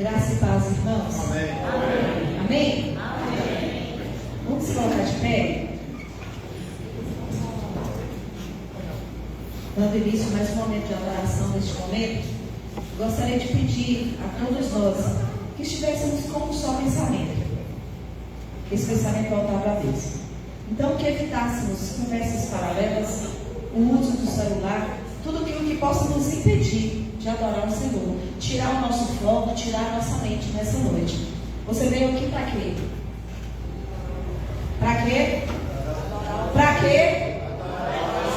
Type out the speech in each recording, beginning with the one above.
Graça e paz, irmãos. Amém. Amém? Amém. Vamos se colocar de pé. Dando início a mais um momento de adoração neste momento, gostaria de pedir a todos nós que estivéssemos com um só pensamento. Esse pensamento voltado a Deus. Então, que evitássemos conversas paralelas, o uso do celular, tudo aquilo que possa nos impedir de adorar o Senhor, tirar o nosso foco, tirar a nossa mente nessa noite. Você veio aqui para quê? Para quê? Para quê?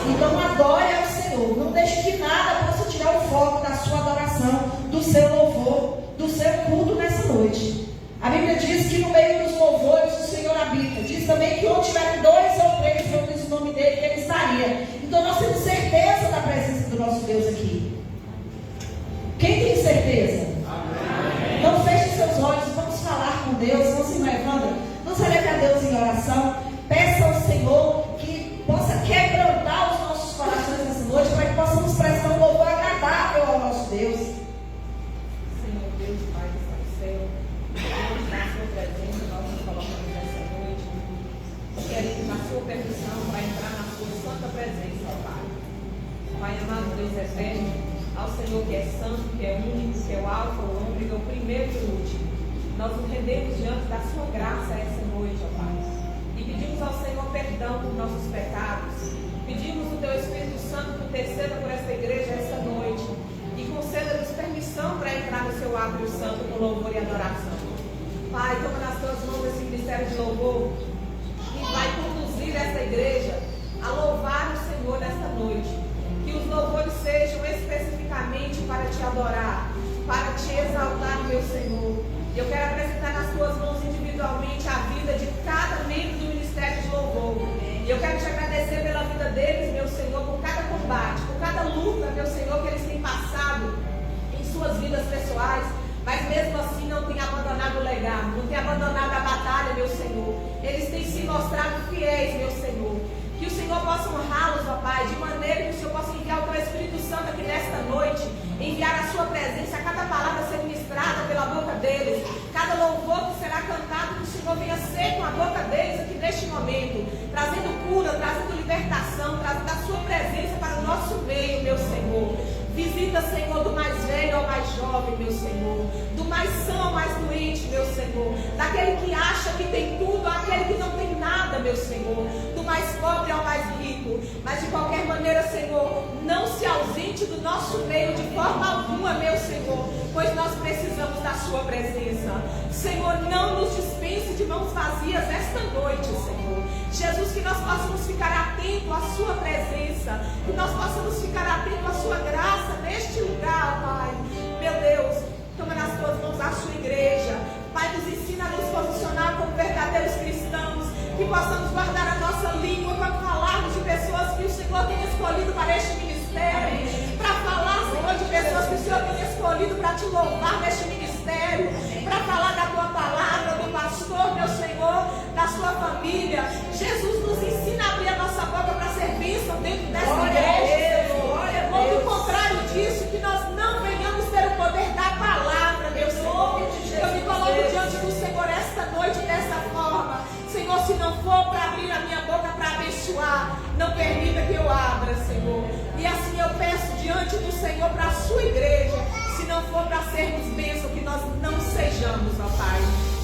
Então adore ao Senhor. Não deixe que nada possa tirar o foco da sua adoração, do seu louvor, do seu culto nessa noite. A Bíblia diz que no meio dos louvores o Senhor habita. Diz também que onde tiver 2 ou 3 reunidos o nome dele, ele estaria. Então nós temos certeza da presença do nosso Deus aqui. Quem tem certeza? Amém. Então feche seus olhos, vamos falar com Deus. Vamos, irmã Evandra, vamos leve a Deus em oração. Peça ao Senhor que possa quebrantar os nossos corações nessa noite, para que possamos prestar um louvor agradável ao nosso Deus. Senhor Deus, Pai que está no céu, Deus, na sua presença, nós nos colocamos nessa noite. Queremos a sua permissão para entrar na sua santa presença, ó Pai. Pai amado, Deus eterno, ao Senhor que é santo, que é único, que é o alfa, o ômega, o primeiro e o último. Nós nos rendemos diante da sua graça essa noite, ó Pai. E pedimos ao Senhor perdão por nossos pecados. Pedimos o Teu Espírito Santo que interceda por esta igreja esta noite. E conceda-nos permissão para entrar no Seu átrio santo com louvor e adoração. Pai, toma nas Tuas mãos esse ministério de louvor que vai conduzir esta igreja a louvar o Senhor nesta noite. Que os louvores sejam especificamente para Te adorar, para Te exaltar, meu Senhor. Eu quero apresentar nas Tuas mãos individualmente a vida de cada membro do ministério de louvor. E eu quero Te agradecer pela vida deles, meu Senhor, por cada combate, por cada luta, meu Senhor, que eles têm passado em suas vidas pessoais, mas mesmo assim não têm abandonado o legado, não têm abandonado a batalha, meu Senhor. Eles têm se mostrado fiéis, meu Senhor. Que o Senhor possa honrá-los, ó Pai, de maneira que o Senhor possa enviar o Teu Espírito Santo aqui nesta noite, enviar a Sua presença, a cada palavra ser ministrada pela boca deles, cada louvor que será cantado, que o Senhor venha ser com a boca deles aqui neste momento, trazendo cura, trazendo libertação, trazendo a Sua presença para o nosso meio, meu Senhor. Visita, Senhor, do mais velho ao mais jovem, meu Senhor, do mais são ao mais doente, meu Senhor, daquele que acha que tem tudo, àquele que não tem nada, meu Senhor, do mais pobre ao mais rico, mas de qualquer maneira, Senhor, não se ausente do nosso meio de forma alguma, meu Senhor, pois nós precisamos da Sua presença. Senhor, não nos dispense de mãos vazias esta noite, Senhor. Jesus, que nós possamos ficar atentos à Sua presença, que nós possamos ficar atentos à Sua graça neste lugar, Pai. Meu Deus, toma nas Tuas mãos a Sua igreja. Pai, nos ensina a nos posicionar como verdadeiros cristãos, que possamos guardar a nossa língua quando falarmos de pessoas que o Senhor tem escolhido para este ministério, para falar, Senhor, de pessoas que o Senhor tem escolhido para Te louvar neste ministério, para falar da Tua palavra, do pastor, meu Senhor, da sua família. Jesus, nos ensina a abrir a nossa boca para ser bênção dentro dessa igreja, Senhor. Ou do contrário disso, que nós não venhamos ter o poder da palavra, meu Senhor. Eu me coloco diante do Senhor esta noite dessa forma. Senhor, se não for para abrir a minha boca para abençoar, não permita que eu abra, Senhor. E assim eu peço diante do Senhor para a Sua igreja, se não for para sermos bênção, que nós não sejamos, ó Pai.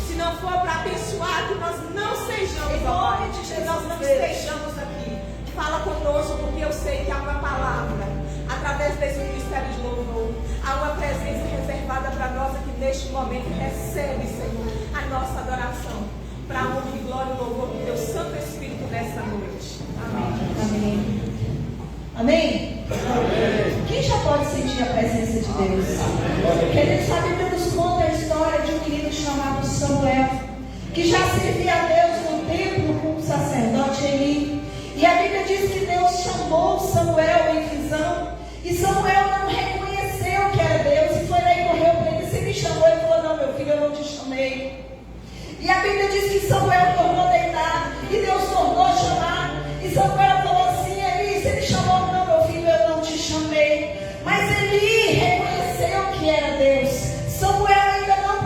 Se não for para abençoar, que nós não sejamos, ó Pai, que nós não estejamos aqui. Fala conosco, porque eu sei que há uma palavra, através desse ministério de louvor, há uma presença reservada para nós aqui neste momento. Recebe, Senhor, a nossa adoração, para a honra e glória e louvor do Teu Santo Espírito nesta noite. Amém. Amém. Amém? Amém. Quem já pode sentir a presença de Deus? Queridos, a Bíblia nos conta a história de um menino chamado Samuel, que já servia a Deus no templo com o sacerdote Eli. E a Bíblia diz que Deus chamou Samuel em visão, e Samuel não reconheceu que era Deus, e foi lá e correu para ele. Você me chamou? Ele falou: não, meu filho, eu não te chamei. E a Bíblia diz que Samuel tornou a deitar, e Deus tornou a chamar, e Samuel falou assim: Eli, você me chamou? Não, meu filho, eu não te chamei. Mas Eli reconheceu que era Deus. Samuel ainda não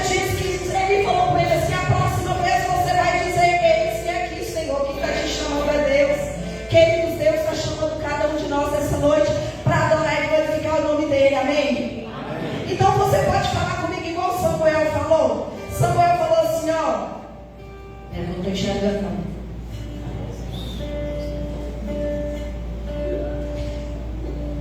disse que ele falou com ele assim: a próxima vez você vai dizer: eis-me aqui, Senhor. Quem está te chamando é Deus. Queridos, Deus está chamando cada um de nós essa noite para adorar e glorificar o nome dele. Amém? Então você pode falar comigo igual Samuel falou. Samuel falou assim: ó, eu não estou enxergando não.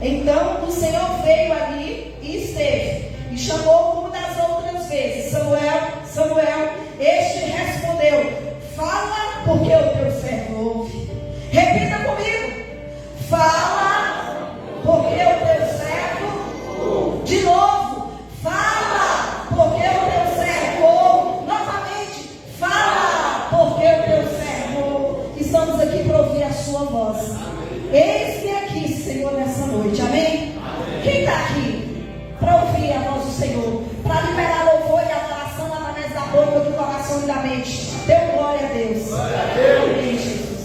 Então o Senhor veio ali e esteve, e chamou como das outras vezes: Samuel, Samuel. Este respondeu: fala, porque o teu servo ouve. Repita comigo: fala, porque o teu servo ouve. De novo: fala, porque o teu servo ouve. Novamente: fala, porque o teu servo ouve. Estamos aqui para ouvir a sua voz. Eis-me aqui, Senhor, nessa noite. Amém? Quem está aqui para ouvir a voz do Senhor, para liberar louvor e adoração através da boca, do coração e da mente? Dê glória a Deus. Glória a Deus. Amém, Jesus.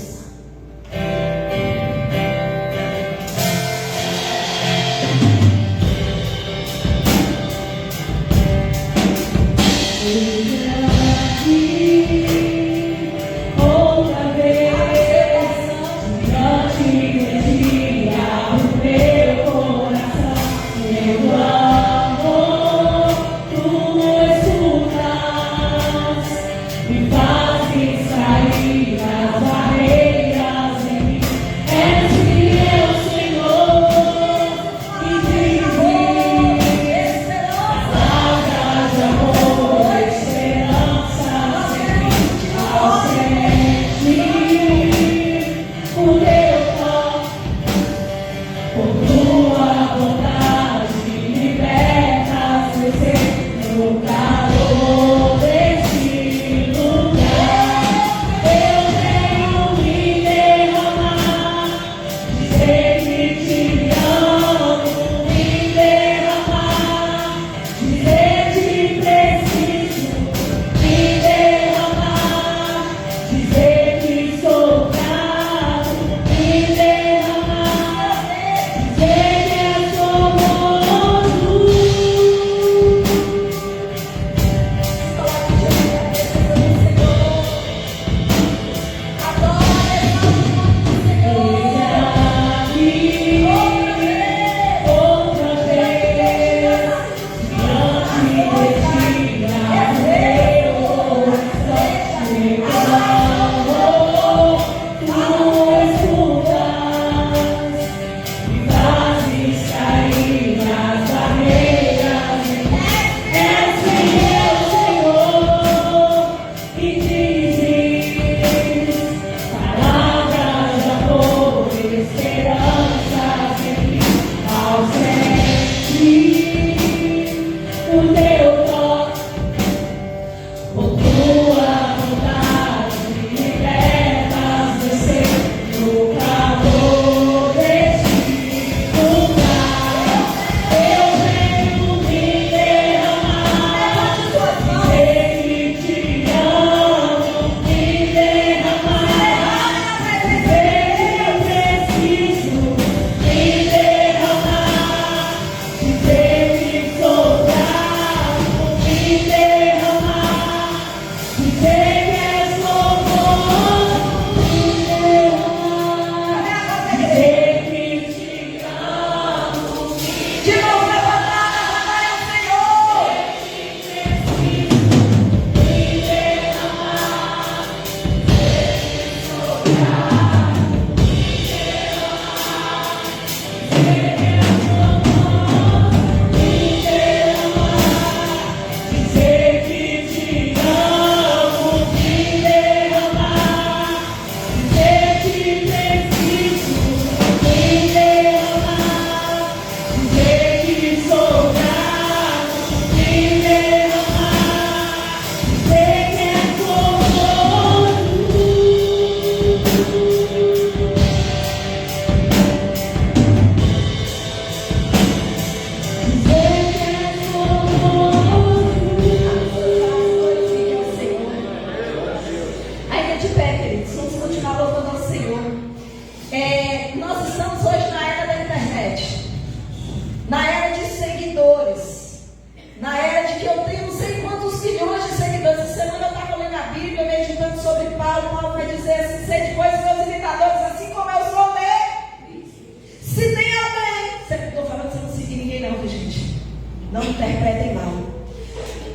Não interpretem mal.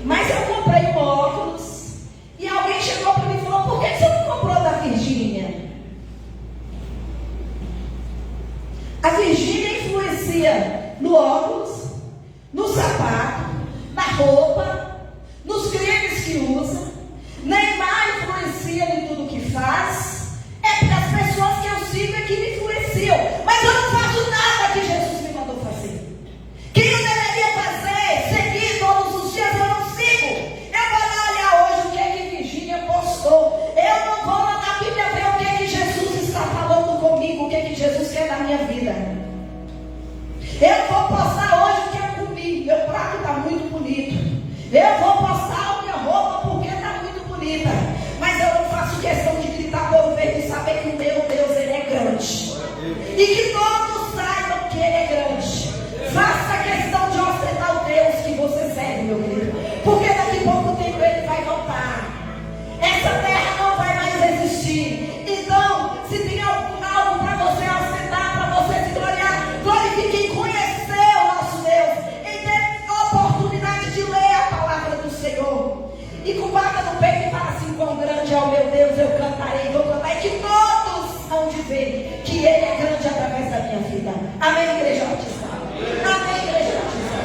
Mas eu comprei um óculos e alguém chegou para mim e falou: por que você não comprou da Virgínia? A Virgínia influencia no óculos, no sapato, na roupa, nos cremes que usa. Neymar influencia em tudo que faz. É porque as pessoas que eu sigo é que me influenciam. Mas eu não faço nada que Jesus me mandou fazer. Quem eu deveria fazer, seguir todos os dias, eu não sigo. Eu vou lá olhar hoje o que é que Virgínia postou. Eu não vou lá na Bíblia ver o que é que Jesus está falando comigo, o que é que Jesus quer da minha vida. Eu vou postar hoje o que eu comi. Meu prato está muito bonito. Eu vou postar a minha roupa porque está muito bonita. Mas eu não faço questão de gritar por ouvir e saber que o meu Deus, Ele é grande. E que todos saibam que Ele é grande. Faça questão de ostentar o Deus que você serve, meu querido. Porque daqui a pouco tempo Ele vai voltar. Essa terra não vai mais existir. Então, se tem algo para você ostentar, para você se gloriar, glorifique em conhecer o nosso Deus, em ter a oportunidade de ler a palavra do Senhor. E com guarda no peito e fala assim: quão grande é o meu Deus, eu cantarei, vou cantar, e que todos hão de ver que Ele é grande através da minha vida. Amém, igreja batista? Amém, igreja batista?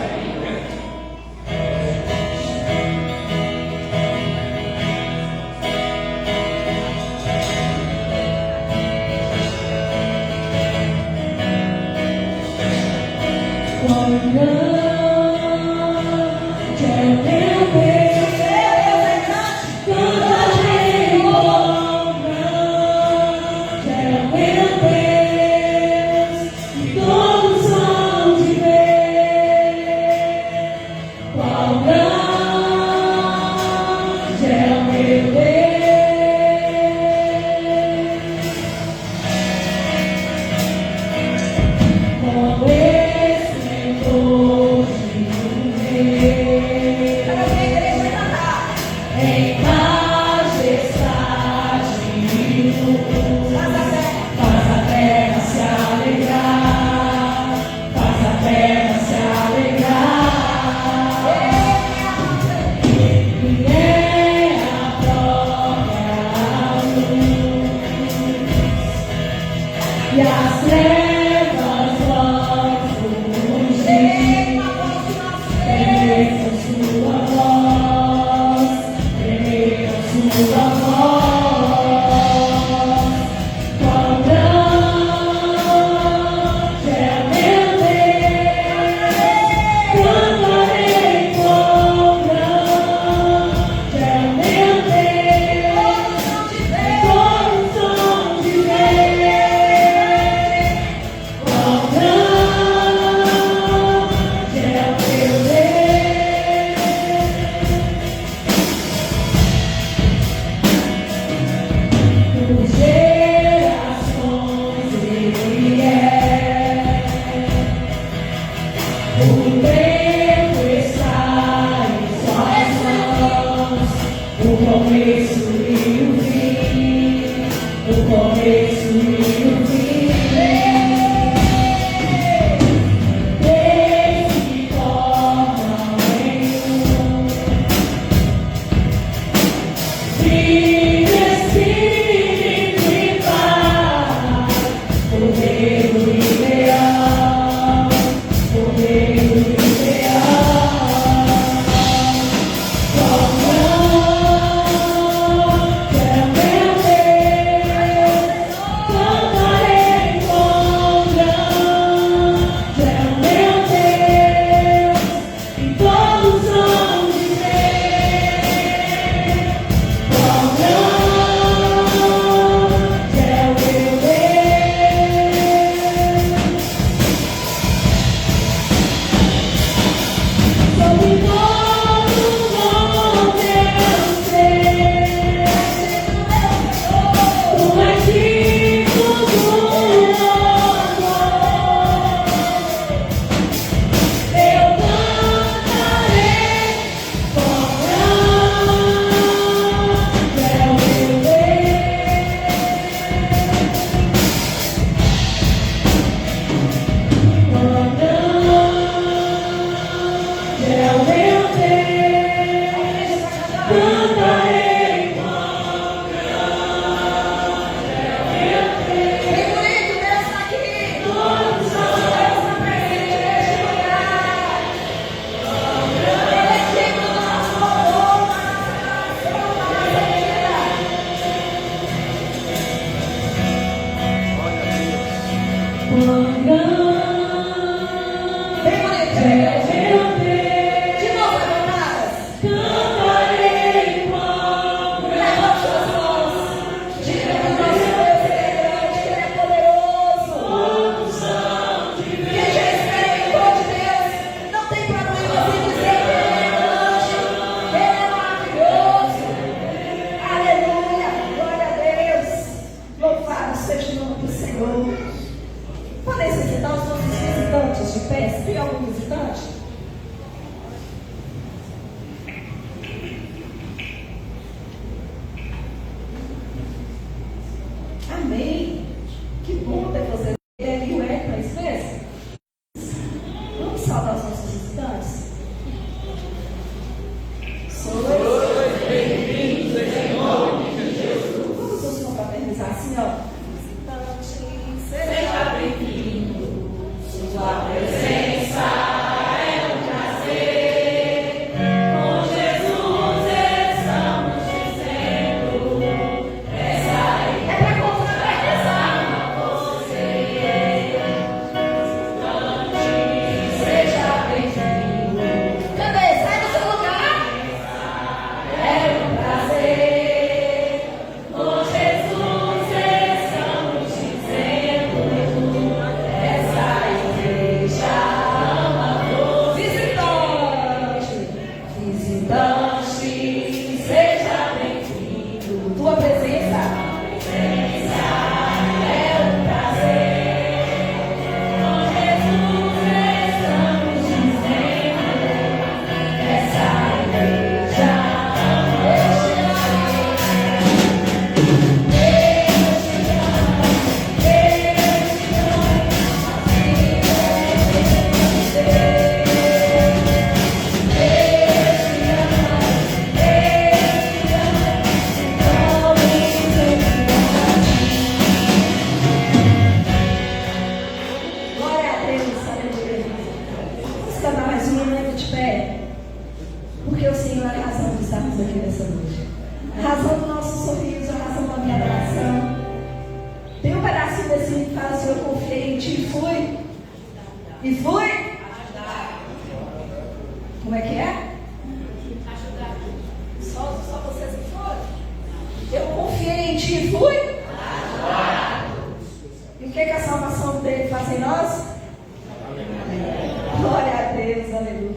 E fui? Como é que é? Só vocês que foram? Eu confiei em ti e fui? E o que a salvação dele faz em nós? Glória a Deus, aleluia.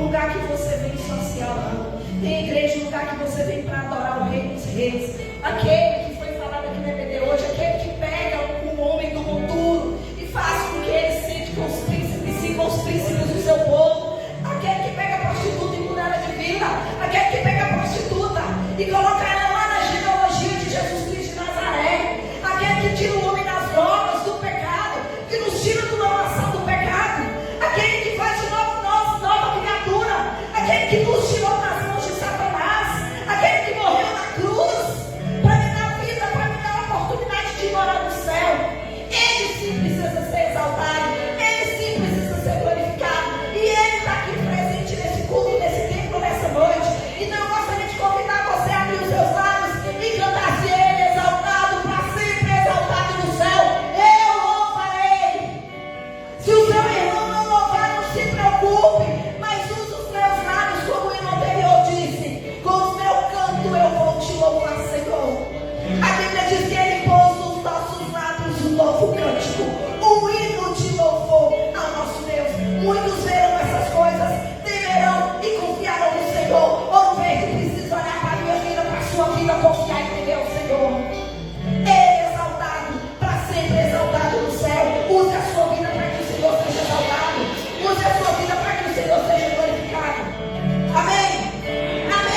lugar que você vem social, não. Tem igreja, lugar que você vem para adorar o Rei dos Reis. Aquele que foi falado aqui na EBD hoje, aquele que pega um homem do monturo e faz com que ele sente com os príncipes, siga os princípios do seu povo. Aquele que pega a prostituta e muda ela de vida. Aquele que pega a prostituta e coloca ela lá na genealogia de Jesus Cristo de Nazaré. Aquele que tira o homem das drogas, do pecado, que nos tira da ação do pecado. Aquele que faz de novo nós, nova criatura. Aquele que nos tirou das mãos de Satanás. Aquele que morreu na cruz para me dar vida, para me dar a oportunidade de morar no céu. Ele sim precisa ser exaltado. Ele sim precisa ser glorificado. E Ele está aqui presente nesse culto, nesse templo, nessa noite. Então eu gostaria de convidar você a abrir os seus lábios e cantar: se Ele é exaltado, para sempre exaltado no céu, eu louvarei. Se o seu irmão não louvar, não se preocupe, mas use os meus lábios, como o hino anterior disse: com o meu canto eu vou te louvar, Senhor. A Bíblia diz que Ele pôs nos nossos lábios um novo cântico, um hino de louvor ao nosso Deus. Muitos verão essas coisas, temerão e confiarão no Senhor. Ouro Verde precisa olhar para a minha vida, para a sua vida, confiar em Deus, Senhor. Ele é exaltado, para sempre exaltado no céu. Use a sua vida para que o Senhor seja exaltado. Use a sua vida para que o Senhor seja glorificado. Amém. Amém.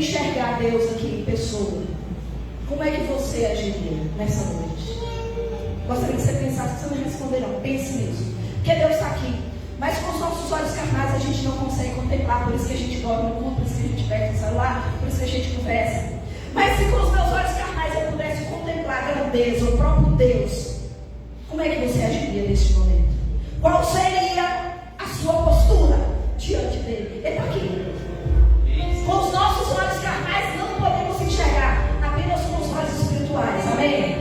enxergar Deus aqui em pessoa, como é que você agiria nessa noite? Gostaria que você pensasse, você não responder não, pense nisso, porque Deus está aqui, mas com os nossos olhos carnais a gente não consegue contemplar, por isso que a gente dorme no culto, por isso que a gente pega o celular, por isso que a gente conversa. Mas se com os meus olhos carnais eu pudesse contemplar da grandeza, o próprio Deus, como é que você agiria neste momento? Qual seria a sua postura diante dele? Ele está aqui. Com os nossos olhos carnais não podemos enxergar, apenas com os olhos espirituais. Amém?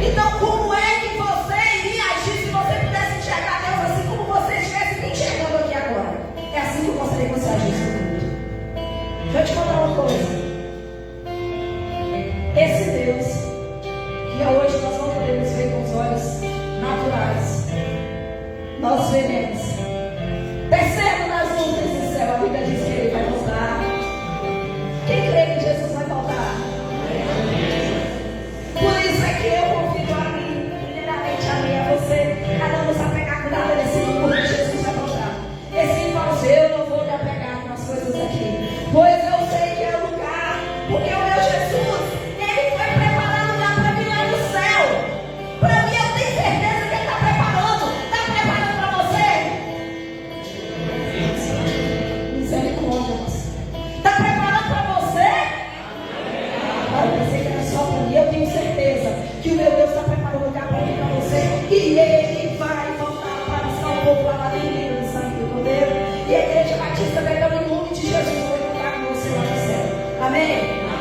Então, como é que você iria agir se você pudesse enxergar Deus assim como você estivesse me enxergando aqui agora? É assim que eu gostaria que você agisse comigo. Deixa eu te contar uma coisa. Esse Deus, que hoje nós não podemos ver com os olhos naturais, nós veremos. Descendo nas nuvens do céu, a Bíblia diz que Ele vai nos dar. Quem crê que Jesus vai voltar? Por isso é que eu convido a mim, primeiramente a mim, a você, a não nos apegar com nada desse mundo, porque Jesus vai voltar. Esse irmão, eu não vou me apegar com as coisas aqui, pois eu sei que é o lugar, porque o meu Jesus, Ele foi preparando um lugar para mim lá no céu. Para mim, eu tenho certeza que Ele está preparando. Está preparando para você? Misericórdia, você. Está preparando para você? Eu pensei que era só para mim. Eu tenho certeza que o meu Deus está preparando um lugar para mim, para você. E Ele vai voltar para buscar o povo lá do sangue do Cordeiro. E a Igreja Batista vai dar o nome de Jesus. Vou encontrar com você lá no céu. Amém?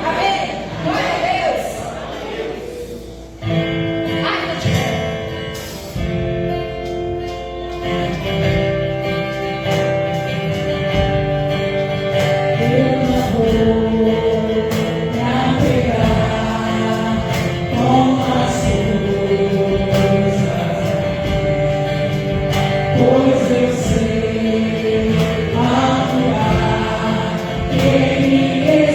Amém? Glória a Deus. Ai, eu te quero. Eu não vou me apegar com as coisas, pois eu sei a lugar que me espera.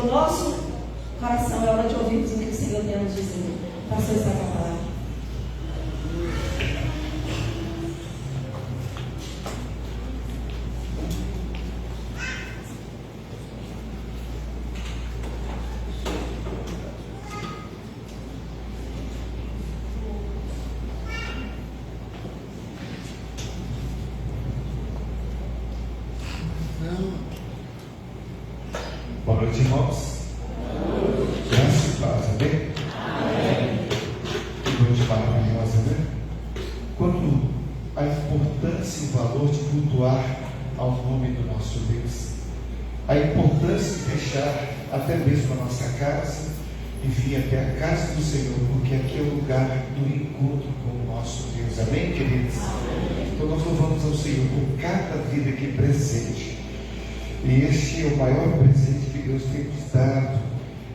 o nosso coração. É hora de ouvirmos o que o Senhor tem a nos dizer. Pastor, está com a palavra. Boa noite, irmãos. Graça e paz, amém? Que noite maravilhosa, né? Quanto a importância e o valor de cultuar ao nome do nosso Deus, a importância de deixar até mesmo a nossa casa e vir até a casa do Senhor, porque aqui é o lugar do encontro com o nosso Deus, amém, queridos? Então nós louvamos ao Senhor por cada vida aqui presente. E este é o maior presente que Deus tem nos dado,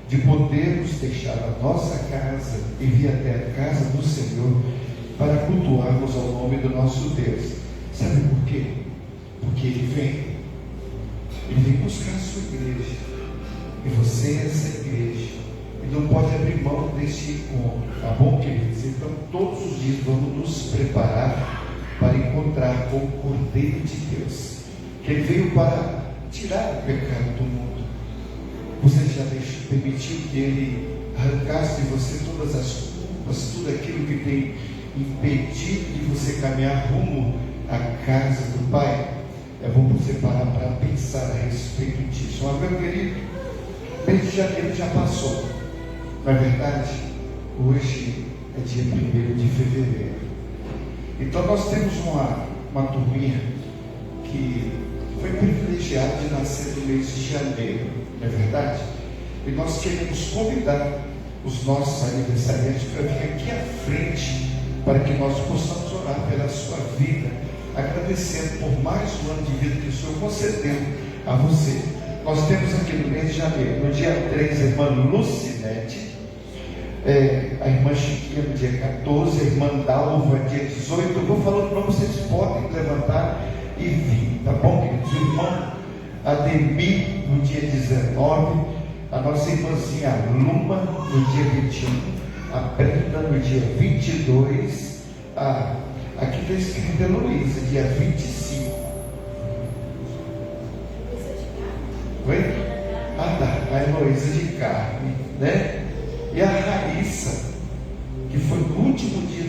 de podermos deixar a nossa casa e vir até a casa do Senhor para cultuarmos ao nome do nosso Deus. Sabe por quê? Porque Ele vem buscar a sua igreja, e você é essa igreja, e não pode abrir mão deste encontro, tá bom, queridos? Então todos os dias vamos nos preparar para encontrar com o Cordeiro de Deus, que Ele veio para tirar o pecado do mundo. Você já permitiu que Ele arrancasse de você todas as culpas, tudo aquilo que tem impedido de você caminhar rumo à casa do Pai? É bom você parar para pensar a respeito disso. Mas, meu querido, mês de janeiro já passou. Na verdade, hoje é dia 1º de fevereiro. Então nós temos uma turminha que foi privilegiado de nascer no mês de janeiro, não é verdade? E nós queremos convidar os nossos aniversariantes para vir aqui à frente, para que nós possamos orar pela sua vida, agradecendo por mais um ano de vida que o Senhor concedeu a você. Nós temos aqui no mês de janeiro, no dia 3, a irmã Lucinete, a irmã Chiquinha no dia 14, a irmã Dalva dia 18. Eu vou falando para vocês, podem levantar e vir, tá bom, queridos? O irmão Ademir no dia 19, a nossa irmãzinha Luma no dia 21, a Brenda no dia 22, aqui está escrito Heloísa, dia 25. Oi? Ah, tá, a Heloísa de carne, né? E a Raíssa, que foi no último dia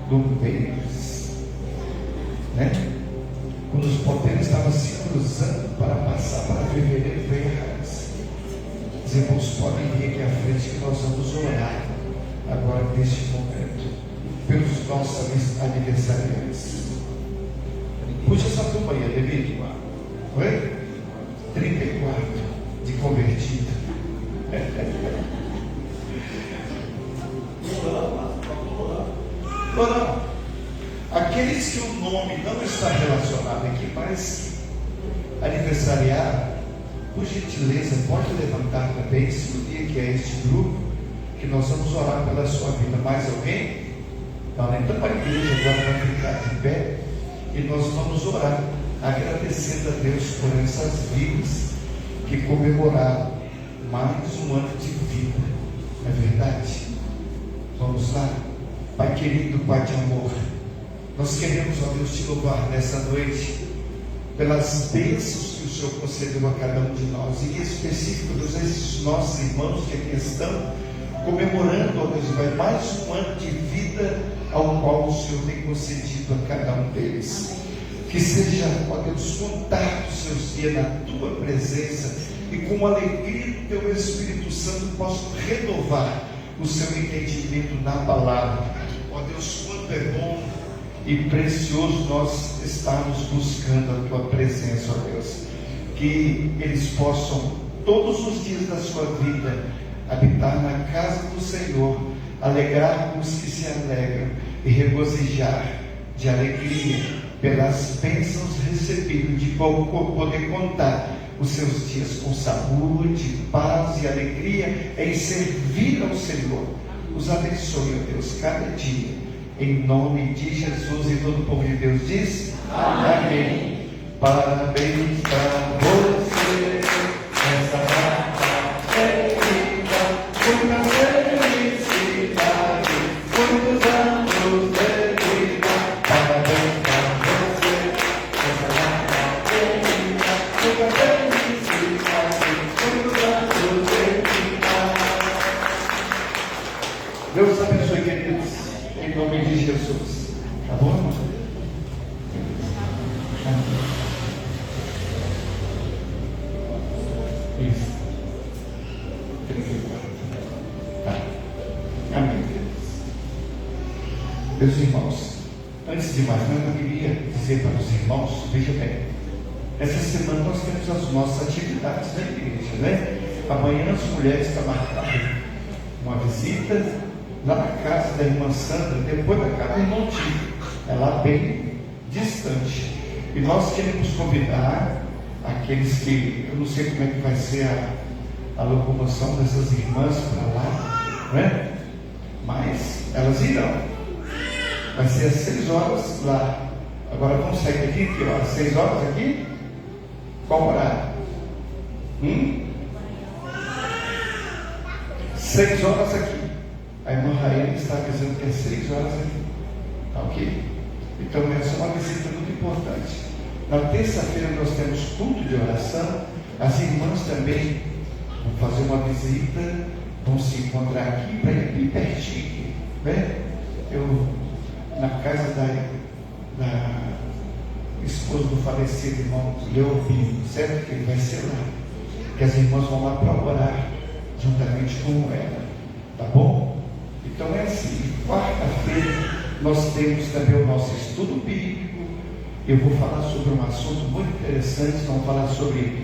do mês, né? Quando os ponteiros estavam se cruzando para passar para fevereiro, veio a Raíssa. Os irmãos podem vir aqui à frente que nós vamos orar agora neste momento pelos nossos aniversariantes. Puxa essa turma aí, Ademir. Oi? 34 de convertida. Não. Aqueles que o nome não está relacionado aqui, mas aniversariar, por gentileza, pode levantar também, se o dia que é este grupo, que nós vamos orar pela sua vida. Mais alguém? Não, então a igreja agora vai ficar de pé e nós vamos orar, agradecendo a Deus por essas vidas que comemoraram mais um ano de vida. Não é verdade? Vamos lá? Pai querido, Pai de amor, nós queremos, ó Deus, te louvar nessa noite pelas bênçãos que o Senhor concedeu a cada um de nós, e em específico, Deus, esses nossos irmãos que aqui estão comemorando, ó Deus, vai mais um ano de vida ao qual o Senhor tem concedido a cada um deles. Que seja, ó Deus, contar os seus dias na tua presença e com a alegria do teu Espírito Santo possam renovar o seu entendimento na palavra. Ó Deus, quanto é bom e precioso nós estarmos buscando a tua presença, ó Deus. Que eles possam todos os dias da sua vida habitar na casa do Senhor, alegrar os que se alegram e regozijar de alegria pelas bênçãos recebidas, de poder contar os seus dias com saúde, paz e alegria em servir ao Senhor. Os abençoe, ó Deus, cada dia, em nome de Jesus. E todo o povo de Deus diz amém. Parabéns para você nessa data. de Jesus. Tá bom, irmão? Isso. 34. Tá. Amém. Meus irmãos, antes de mais nada, eu queria dizer para os irmãos, veja bem, essa semana nós temos as nossas atividades da igreja, né? Amanhã as mulheres estão marcando uma visita lá na casa da irmã Sandra, depois da casa do irmão Tito, é lá bem distante. E nós queremos convidar aqueles que, eu não sei como é que vai ser a locomoção dessas irmãs para lá, né? Mas elas irão. Vai ser às 6 horas lá. Agora vamos sair daqui, que horas? 6 horas aqui? Qual horário? 6 horas aqui. A irmã Raíra está avisando que é 6 horas aqui. Tá ok? Então essa é uma visita muito importante. Na terça-feira nós temos culto de oração. As irmãs também vão fazer uma visita, vão se encontrar aqui para ir bem pertinho, né? Eu, na casa da esposa do falecido irmão Leopino, certo? Que ele vai ser lá. Que as irmãs vão lá para orar juntamente com ela. Tá bom? Então é assim, quarta-feira nós temos também o nosso estudo bíblico. Eu vou falar sobre um assunto muito interessante. Vamos falar sobre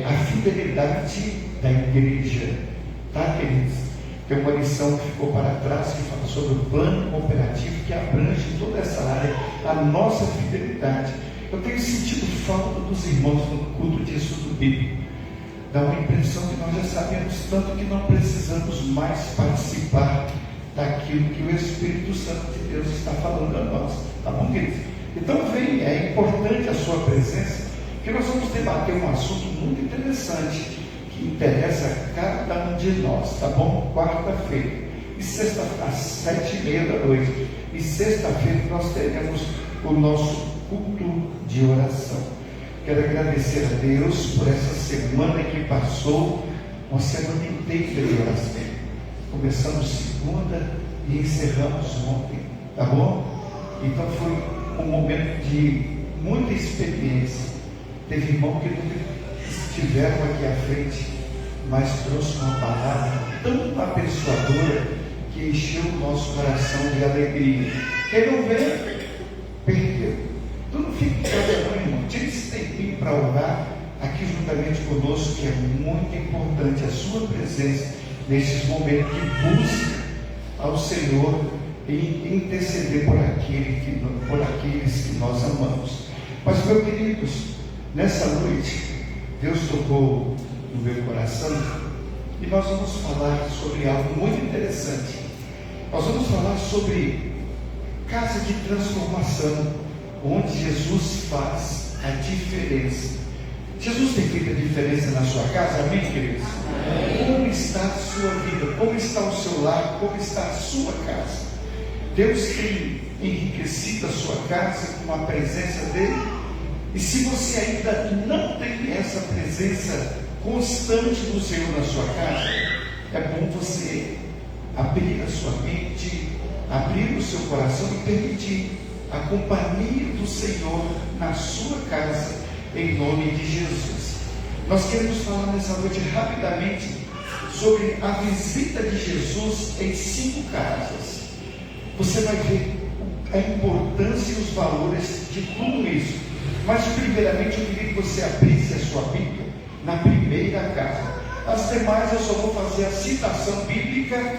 a fidelidade da igreja, tá, queridos? Tem uma lição que ficou para trás que fala sobre o plano cooperativo que abrange toda essa área, a nossa fidelidade. Eu tenho sentido falta dos irmãos no culto de estudo bíblico. Dá uma impressão que nós já sabemos tanto que não precisamos mais participar daquilo que o Espírito Santo de Deus está falando a nós, tá bom, queridos? Então vem, é importante a sua presença, que nós vamos debater um assunto muito interessante que interessa a cada um de nós, tá bom? Quarta-feira e sexta-feira às 7h30. E sexta-feira nós teremos o nosso culto de oração. Quero agradecer a Deus por essa semana que passou, uma semana inteira de oração. Começamos segunda e encerramos ontem, tá bom? Então foi um momento de muita experiência. Teve irmão que nunca estiveram aqui à frente, mas trouxe uma palavra tão abençoadora que encheu o nosso coração de alegria. Quem não veio, perdeu. Tu não fique com irmão. Tire esse tempinho para orar aqui juntamente conosco, que é muito importante a sua presença nesses momentos que busca ao Senhor e interceder por aqueles que nós amamos. Mas, meus queridos, nessa noite Deus tocou no meu coração e nós vamos falar sobre algo muito interessante. Nós vamos falar sobre casa de transformação, onde Jesus faz a diferença. Jesus tem feito a diferença na sua casa, amém, queridos? Como está a sua vida? Como está o seu lar? Como está a sua casa? Deus tem enriquecido a sua casa com a presença dele. E se você ainda não tem essa presença constante do Senhor na sua casa, é bom você abrir a sua mente, abrir o seu coração e permitir a companhia do Senhor na sua casa, em nome de Jesus. Nós queremos falar nessa noite rapidamente sobre a visita de Jesus em 5 casas. Você vai ver a importância e os valores de tudo isso. Mas primeiramente eu queria que você abrisse a sua Bíblia na primeira casa. As demais eu só vou fazer a citação bíblica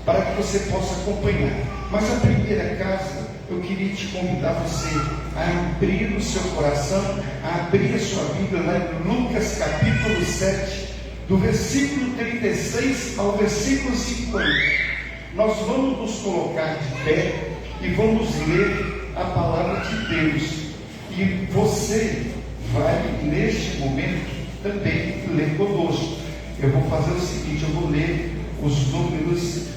para que você possa acompanhar. Mas a primeira casa, eu queria te convidar você a abrir o seu coração, a abrir a sua Bíblia lá em Lucas capítulo 7, do versículo 36 ao versículo 50. Nós vamos nos colocar de pé e vamos ler a palavra de Deus. E você vai, neste momento, também ler conosco. Eu vou fazer o seguinte, eu vou ler os números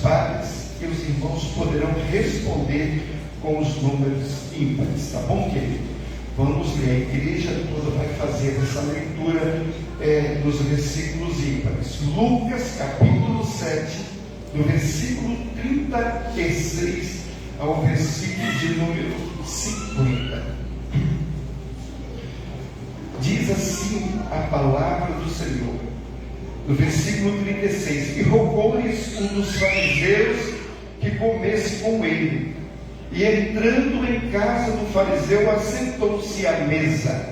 pares, e os irmãos poderão responder com os números ímpares, tá bom, querido? Vamos ler, a igreja toda vai fazer essa leitura nos versículos ímpares. Lucas capítulo 7, do versículo 36 ao versículo de número 50. Diz assim a palavra do Senhor, no versículo 36: e rogou-lhes um dos fariseus que comesse com ele, e entrando em casa do fariseu, assentou-se à mesa.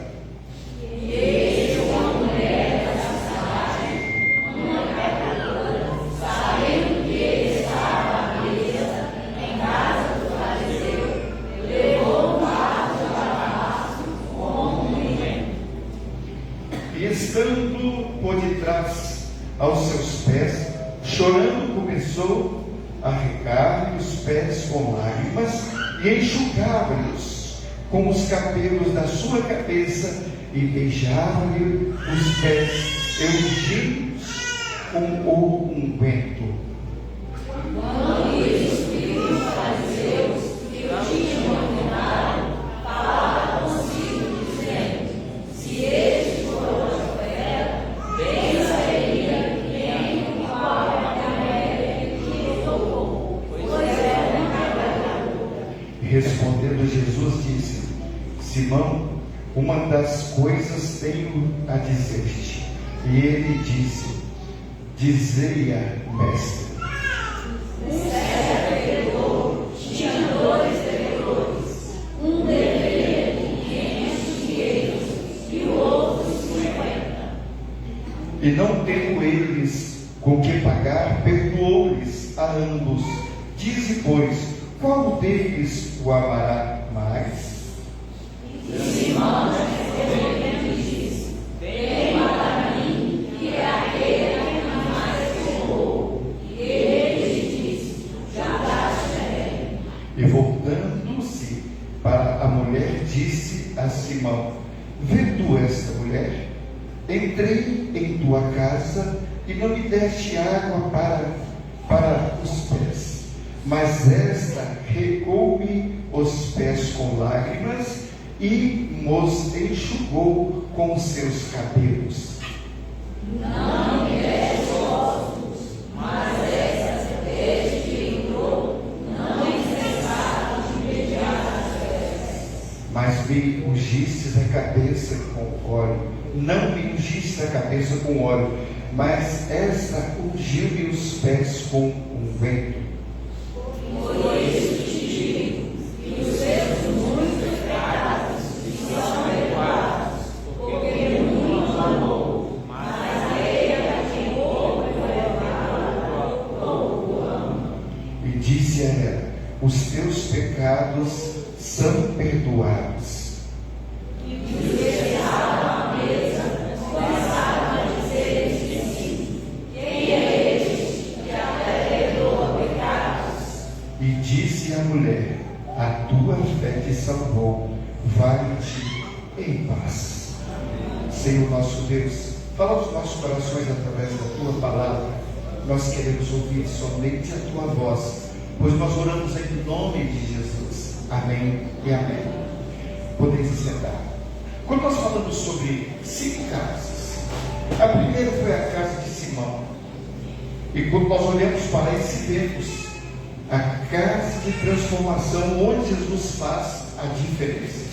Estando por detrás aos seus pés, chorando, começou a regar-lhe os pés com lágrimas e enxugava-lhes com os cabelos da sua cabeça e beijava-lhe os pés, ungindo-os com o unguento. Respondendo Jesus disse: Simão, uma das coisas tenho a dizer-te. E ele disse: dizei-a, mestre. Tinha 2 devedores, um deveria 500 dinheiros e o outro 50. E não tendo eles com que pagar, perdoou-lhes a ambos. Dize, pois, qual deles o amará mais? Simão respondendo disse: vem para mim, que é aquele que mais amou. E ele disse: já daste. E voltando-se para a mulher, disse a Simão: vê tu esta mulher? Entrei em tua casa e não me deste água para os pés, mas esta regou-me os pés com lágrimas e nos enxugou com os seus cabelos. Não me deste ossos, mas esta vez que entrou, não cessava de beijar as pés. Mas me ungiste a cabeça com óleo. Não me ungiste a cabeça com óleo, mas esta ungiu-me os pés com unguento. Por isso te digo que os seus muitos pecados são perdoados, porque muito amou, mas ele a quem pouco perdoado, pouco ama. E disse a ela: os teus pecados são perdoados. E os que estavam à mesa começaram a dizer entre si: quem é este que até perdoa pecados? E disse a mulher: a tua fé te salvou, vai-te em paz. Senhor nosso Deus, fala aos nossos corações através da tua palavra. Nós queremos ouvir somente a tua voz, pois nós oramos em nome de Jesus. Amém e amém. Podem se sentar. Quando nós falamos sobre 5 casas, a primeira foi a casa de Simão. E quando nós olhamos para esse vemos a casa de transformação, onde Jesus faz a diferença.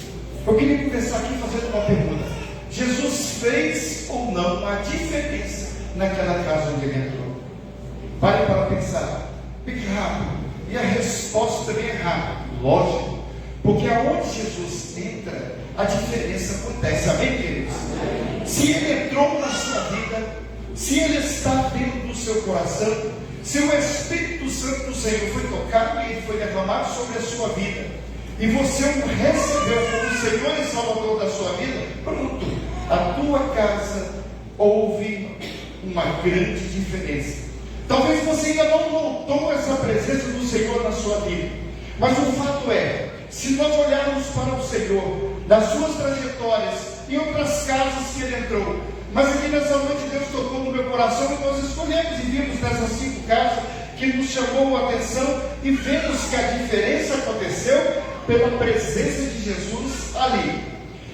Eu queria começar aqui fazendo uma pergunta: Jesus fez ou não a diferença naquela casa onde ele entrou? Pare para pensar, bem rápido. E a resposta também é rápida, lógico, porque aonde Jesus entra, a diferença acontece. Amém, queridos? Se ele entrou na sua vida, se ele está dentro do seu coração, se o Espírito Santo do Senhor foi tocado e ele foi derramado sobre a sua vida, e você o recebeu como Senhor e Salvador da sua vida, pronto, a tua casa houve uma grande diferença. Talvez você ainda não notou essa presença do Senhor na sua vida, mas o fato é, se nós olharmos para o Senhor, das suas trajetórias e outras casas que ele entrou, mas aqui nessa noite Deus tocou no meu coração e nós escolhemos e vimos nessas 5 casas que nos chamou a atenção e vemos que a diferença aconteceu pela presença de Jesus ali.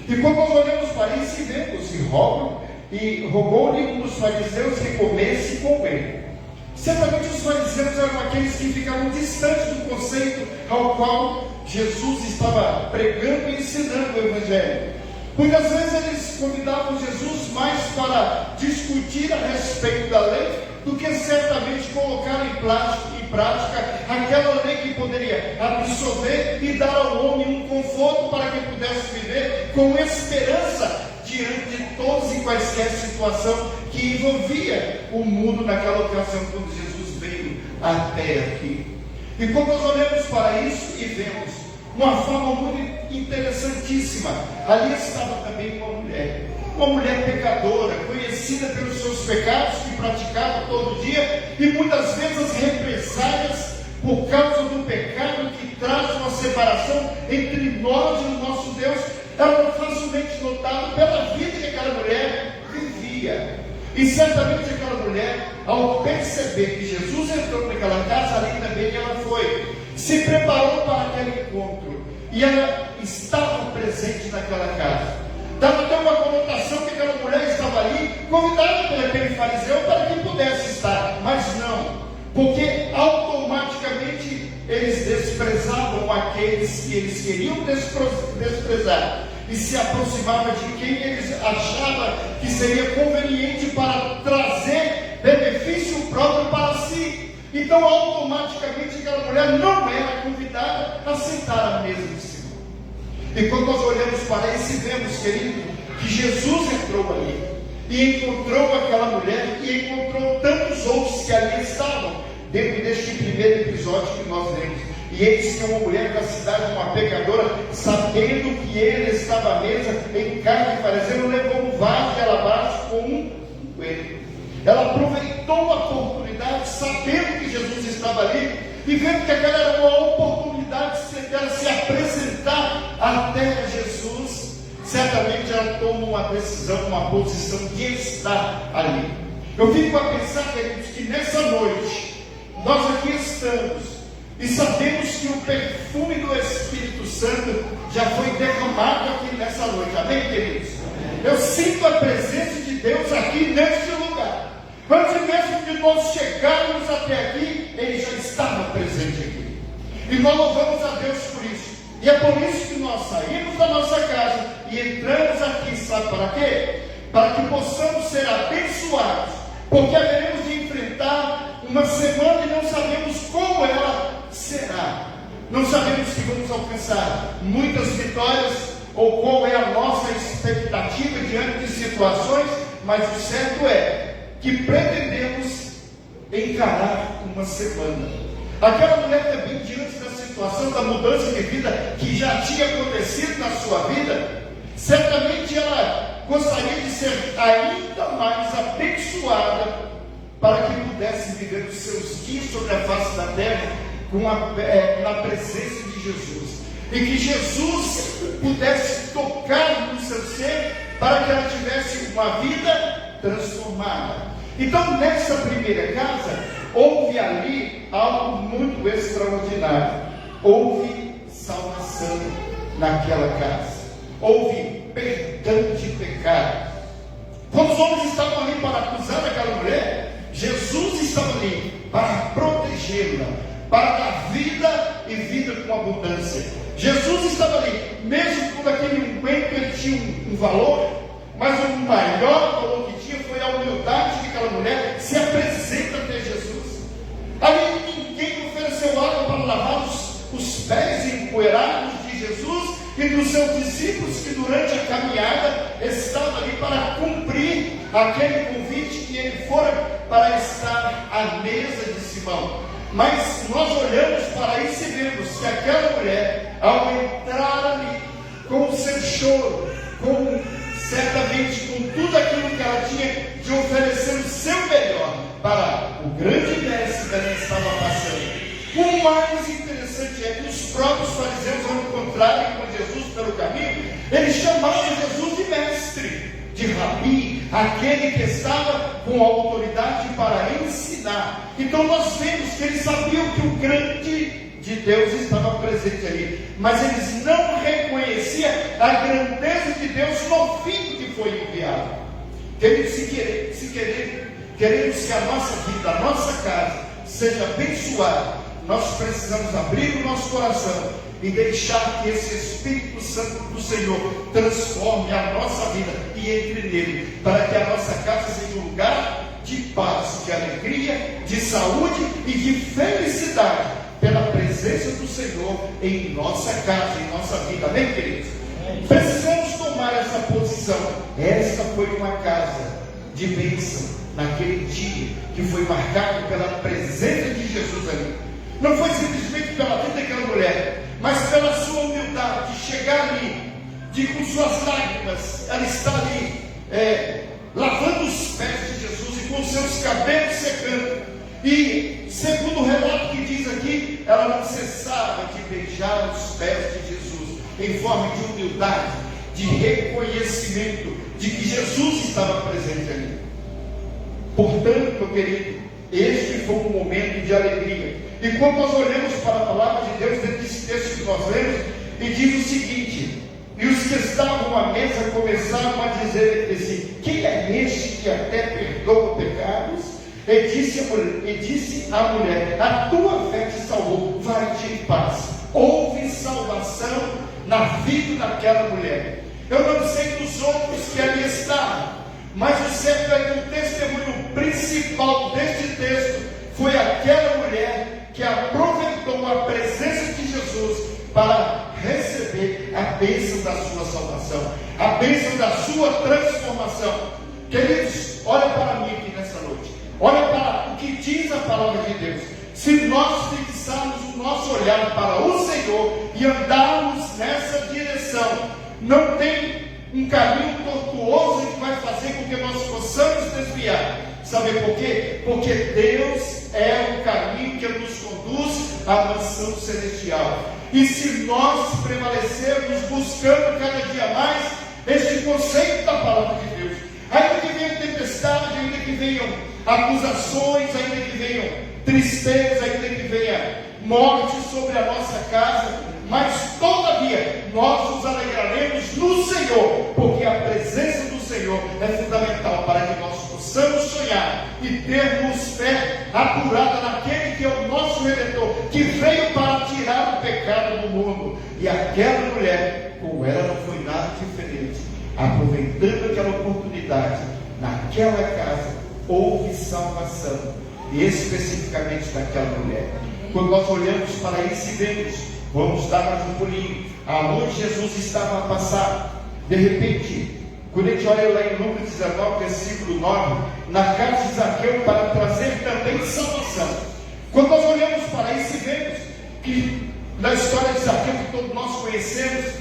E quando nós olhamos para isso e vemos, e rogou-lhe um dos fariseus que comesse com ele. Certamente os fariseus eram aqueles que ficavam distantes do conceito ao qual Jesus estava pregando e ensinando o Evangelho. Muitas vezes eles convidavam Jesus mais para discutir a respeito da lei do que certamente colocar em prática aquela lei que poderia absorver e dar ao homem um conforto para que pudesse viver com esperança diante de todas e quaisquer situação que envolvia o mundo naquela ocasião quando Jesus veio até aqui. E quando nós olhamos para isso e vemos uma forma muito interessantíssima, ali estava também uma mulher pecadora, conhecida pelos seus pecados, que praticava todo dia, e muitas vezes as represálias por causa do pecado que traz uma separação entre nós e o nosso Deus, era facilmente notado pela vida que aquela mulher vivia. E certamente aquela mulher, ao perceber que Jesus entrou naquela casa, ali também ela foi, se preparou para aquele encontro, e ela estava presente naquela casa. Dava até uma conotação que aquela mulher estava ali, convidada por aquele fariseu para que pudesse estar, mas não, porque automaticamente eles desprezavam aqueles que eles queriam desprezar, e se aproximavam de quem eles achavam que seria conveniente para trazer benefício próprio para si. Então automaticamente aquela mulher não era convidada a sentar à mesa de Simão. E quando nós olhamos para isso e vemos, querido, que Jesus entrou ali e encontrou aquela mulher e encontrou tantos outros que ali estavam dentro deste primeiro episódio que nós lemos. E eis que uma mulher da cidade, uma pecadora, sabendo que ele estava à mesa em casa de fariseu, levou um vaso de alabastro com um coelho. Ela aproveitou a oportunidade, sabendo que Jesus estava ali, e vendo que aquela era uma oportunidade dela se apresentar até Jesus, certamente ela toma uma decisão, uma posição de estar ali. Eu fico a pensar, queridos, que nessa noite, nós aqui estamos, e sabemos que o perfume do Espírito Santo já foi derramado aqui nessa noite, amém, queridos? Eu sinto a presença de Deus aqui neste lugar. Antes mesmo de nós chegarmos até aqui, Ele já estava presente aqui. E nós louvamos a Deus por isso. E é por isso que nós saímos da nossa casa e entramos aqui, sabe para quê? Para que possamos ser abençoados, porque haveremos de enfrentar uma semana e não sabemos como ela será. Não sabemos se vamos alcançar muitas vitórias ou qual é a nossa expectativa diante de situações, mas o certo é que pretendemos encarar uma semana. Aquela mulher também, diante da situação da mudança de vida que já tinha acontecido na sua vida, certamente ela gostaria de ser ainda mais abençoada para que pudesse viver os seus dias sobre a face da terra na presença de Jesus, e que Jesus pudesse tocar no seu ser para que ela tivesse uma vida transformada. Então, nessa primeira casa, houve ali algo muito extraordinário. Houve salvação naquela casa. Houve perdão de pecado. Quando os homens estavam ali para acusar aquela mulher, Jesus estava ali para protegê-la, para dar vida e vida com abundância. Jesus estava ali, mesmo quando aquele unguento ele tinha um valor, mas o maior valor que tinha foi a humildade que aquela mulher se apresenta até Jesus. Ali ninguém ofereceu água para lavar os pés empoeirados de Jesus e dos seus discípulos, que durante a caminhada estavam ali para cumprir aquele convite que ele fora para estar à mesa de Simão. Mas nós olhamos para isso e vemos que aquela mulher, ao entrar ali com o seu choro, certamente com tudo aquilo que ela tinha de oferecer o seu melhor para o grande mestre que ela estava passando. O mais interessante é que os próprios fariseus, ao encontrarem com Jesus pelo caminho, eles chamavam Jesus de mestre, de rabi, aquele que estava com autoridade para ensinar. Então nós vemos que eles sabiam que o grande de Deus estava presente ali, mas eles não reconheciam a grandeza de Deus no filho que foi enviado. Queridos, queremos que a nossa vida, a nossa casa seja abençoada, nós precisamos abrir o nosso coração e deixar que esse Espírito Santo do Senhor transforme a nossa vida e entre nele, para que a nossa casa seja um lugar de paz, de alegria, de saúde e de felicidade, pela presença do Senhor em nossa casa, em nossa vida. Amém, queridos? Precisamos tomar essa posição. Esta foi uma casa de bênção naquele dia, que foi marcado pela presença de Jesus ali. Não foi simplesmente pela vida daquela mulher, mas pela sua humildade, de chegar ali, de com suas lágrimas, ela está ali, lavando os pés de Jesus e com seus cabelos secando. E segundo o relato que diz aqui, ela não cessava de beijar os pés de Jesus, em forma de humildade, de reconhecimento de que Jesus estava presente ali. Portanto, meu querido, este foi um momento de alegria. E quando nós olhamos para a palavra de Deus, dentro desse texto que nós lemos, e diz o seguinte: e os que estavam à mesa começaram a dizer entre si: quem é este que até perdoa pecados? E disse a mulher: a tua fé te salvou, vai-te em paz. Houve salvação na vida daquela mulher. Eu não sei dos outros que ali estavam, mas o certo é que o testemunho principal deste texto foi aquela mulher que aproveitou a presença de Jesus para receber a bênção da sua salvação, a bênção da sua transformação. Queridos, olha para mim aqui nessa noite, olha para o que diz a palavra de Deus. Se nós fixarmos o nosso olhar para o Senhor e andarmos nessa direção, não tem um caminho tortuoso que vai fazer com que nós possamos desviar. Sabe por quê? Porque Deus é o caminho que nos conduz à mansão celestial. E se nós prevalecermos buscando cada dia mais este conceito da palavra de Deus, ainda que venham tempestades, ainda que venham acusações, ainda que venham tristeza, ainda que venha morte sobre a nossa casa, mas todavia nós nos alegraremos no Senhor, porque a presença do Senhor é fundamental para que nós possamos sonhar e termos fé apurada naquele que é o nosso Redentor, que veio para tirar o pecado do mundo. E aquela mulher, com ela não foi nada diferente, aproveitando aquela oportunidade, naquela casa houve salvação, e especificamente daquela mulher. Quando nós olhamos para isso e vemos, vamos dar mais um pulinho, aonde Jesus estava a passar, de repente, quando a gente olha lá em Lucas 19, versículo 9, na casa de Zaqueu, para trazer também salvação. Quando nós olhamos para isso e vemos que na história de Zaqueu, que todos nós conhecemos,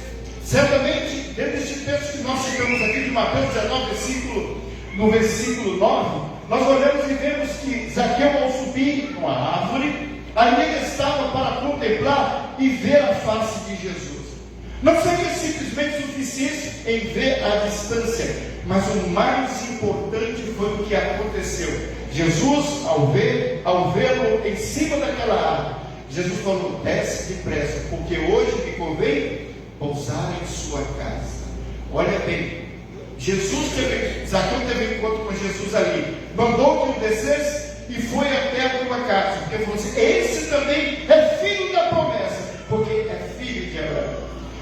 certamente, dentro deste texto que nós chegamos aqui de Mateus 19, no versículo 9, nós olhamos e vemos que Zaqueu, ao subir numa árvore, ali ele estava para contemplar e ver a face de Jesus. Não seria simplesmente suficiente em ver a distância, mas o mais importante foi o que aconteceu. Jesus, ao vê-lo em cima daquela árvore, Jesus falou: desce depressa, porque hoje me convém pousar em sua casa. Olha bem, Zaqueu teve um encontro com Jesus ali, mandou que o descesse e foi até a tua casa, porque falou assim: esse também é filho da promessa, porque é filho de Abraão.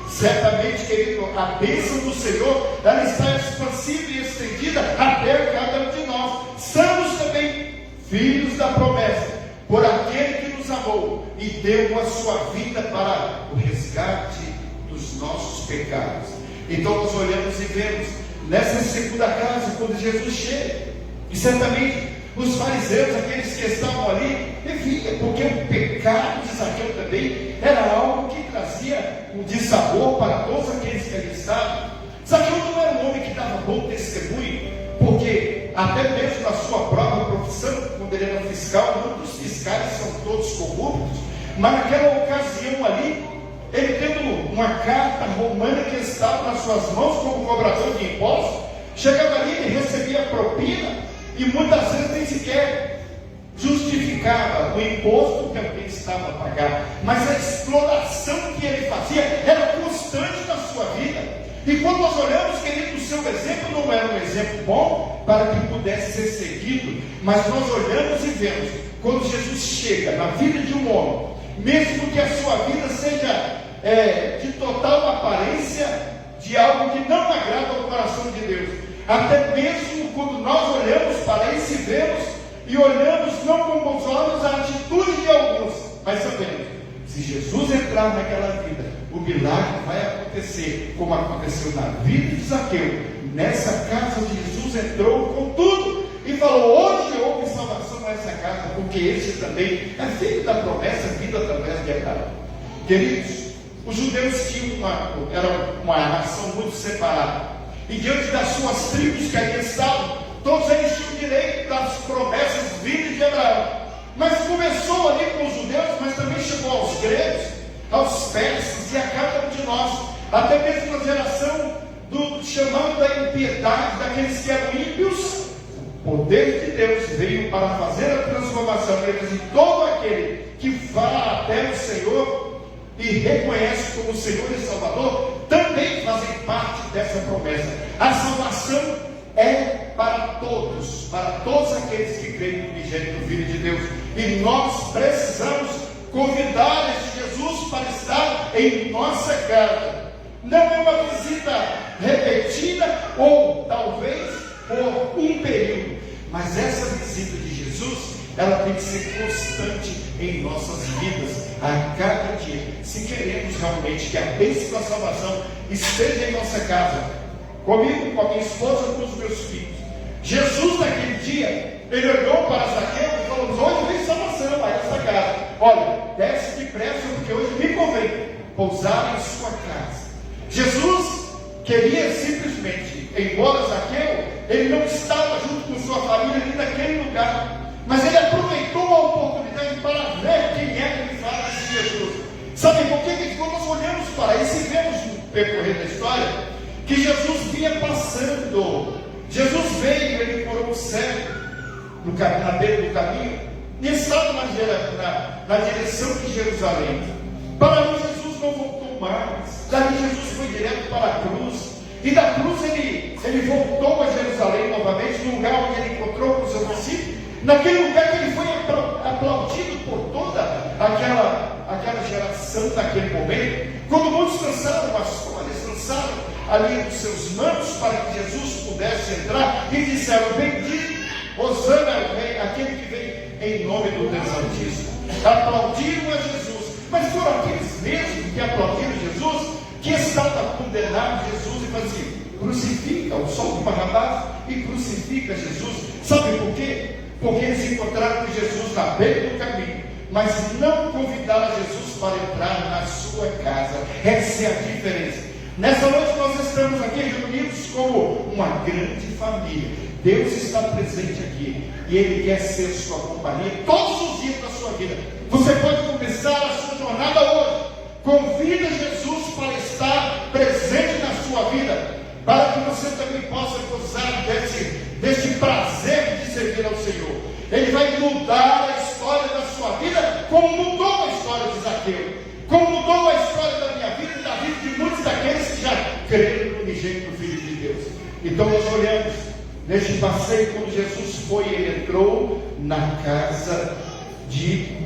Certamente, querido, a bênção do Senhor, ela está expansiva e estendida até cada um de nós. Somos também filhos da promessa, por aquele que nos amou e deu a sua vida para o resgate dos nossos pecados. Então nós olhamos e vemos nessa segunda casa, quando Jesus chega, e certamente os fariseus, aqueles que estavam ali, via, porque o pecado de Zaqueu também era algo que trazia um dissabor para todos aqueles que ali estavam. Zaqueu não era um homem que dava bom testemunho, porque até mesmo na sua própria profissão, quando ele era fiscal, muitos fiscais são todos corruptos, mas naquela ocasião ali, ele tendo uma carta romana que estava nas suas mãos como cobrador de impostos, chegava ali, ele recebia propina, e muitas vezes nem sequer justificava o imposto que alguém estava a pagar, mas a exploração que ele fazia era constante na sua vida. E quando nós olhamos, querido, o seu exemplo não era um exemplo bom, para que pudesse ser seguido, mas nós olhamos e vemos, quando Jesus chega na vida de um homem, mesmo que a sua vida seja de total aparência de algo que não agrada ao coração de Deus, até mesmo quando nós olhamos para isso e vemos, e olhamos não com bons olhos a atitude de alguns, mas sabemos, se Jesus entrar naquela vida, o milagre vai acontecer, como aconteceu na vida de Zaqueu. Nessa casa Jesus entrou com tudo e falou: hoje houve salvação nessa casa, porque esse também é filho da promessa vinda através de Abraão. Queridos, os judeus tinham era uma nação muito separada, e diante das suas tribos que ali estavam, todos eles tinham direito das promessas vindas de Abraão. Mas começou ali com os judeus, mas também chegou aos gregos, aos persas e a cada um de nós, até mesmo na geração do chamado da impiedade, daqueles que eram ímpios. O poder de Deus veio para fazer a transformação deles, e todo aquele que vá até o Senhor e reconhece como Senhor e Salvador, também fazem parte dessa promessa. A salvação é para todos aqueles que creem no unigênito Filho de Deus, e nós precisamos convidar este Jesus para estar em nossa casa. Não é uma visita repetida, ou talvez por um período, mas essa visita de Jesus, ela tem que ser constante em nossas vidas, a cada dia, se queremos realmente que a bênção da salvação esteja em nossa casa, comigo, com a minha esposa, com os meus filhos. Jesus naquele dia, ele olhou para Zaqueu e falou: hoje vem salvação a essa casa, olha, desce depressa, porque hoje me convém pousar em sua casa. Jesus queria simplesmente, embora Zaqueu, ele não estava junto com sua família ali naquele lugar, mas ele aproveitou a oportunidade para ver quem é que fala de Jesus. Sabe por quê? Quando nós olhamos para isso e vemos no percorrer da história, que Jesus vinha passando. Jesus veio, ele curou o cego na beira do caminho, e estava na direção de Jerusalém. Para ali Jesus não voltou mais. Dali Jesus foi direto para a cruz, e da cruz ele voltou a Jerusalém novamente, no lugar onde ele encontrou com o seu discípulo, naquele lugar que ele foi aplaudido por toda aquela geração naquele momento. Quando muitos lançaram as folhas, lançaram ali os seus mantos para que Jesus pudesse entrar, e disseram: bendito, Hosana é o rei, aquele que vem em nome do Deus Altíssimo. Aplaudiram a Jesus, mas foram aqueles mesmos que aplaudiram Jesus, que estavam condenando Jesus, e falaram assim: crucifica, o sol de Barrabás, e crucifica Jesus. Sabe por quê? Porque eles encontraram Jesus na beira do caminho, mas não convidaram Jesus para entrar na sua casa. Essa é a diferença. Nessa noite nós estamos aqui reunidos como uma grande família. Deus está presente aqui, e Ele quer ser sua companhia todos os dias da sua vida. Você pode começar a sua jornada hoje. Convida Jesus para estar presente na sua vida, para que você também possa gozar desse prazer de servir ao Senhor. Ele vai mudar a história da sua vida, como mudou a história de Zaqueu, como mudou a história da minha vida e da vida de muitos daqueles que já creram no unigênito Filho de Deus. Então nós olhamos neste passeio, quando Jesus foi, ele entrou na casa de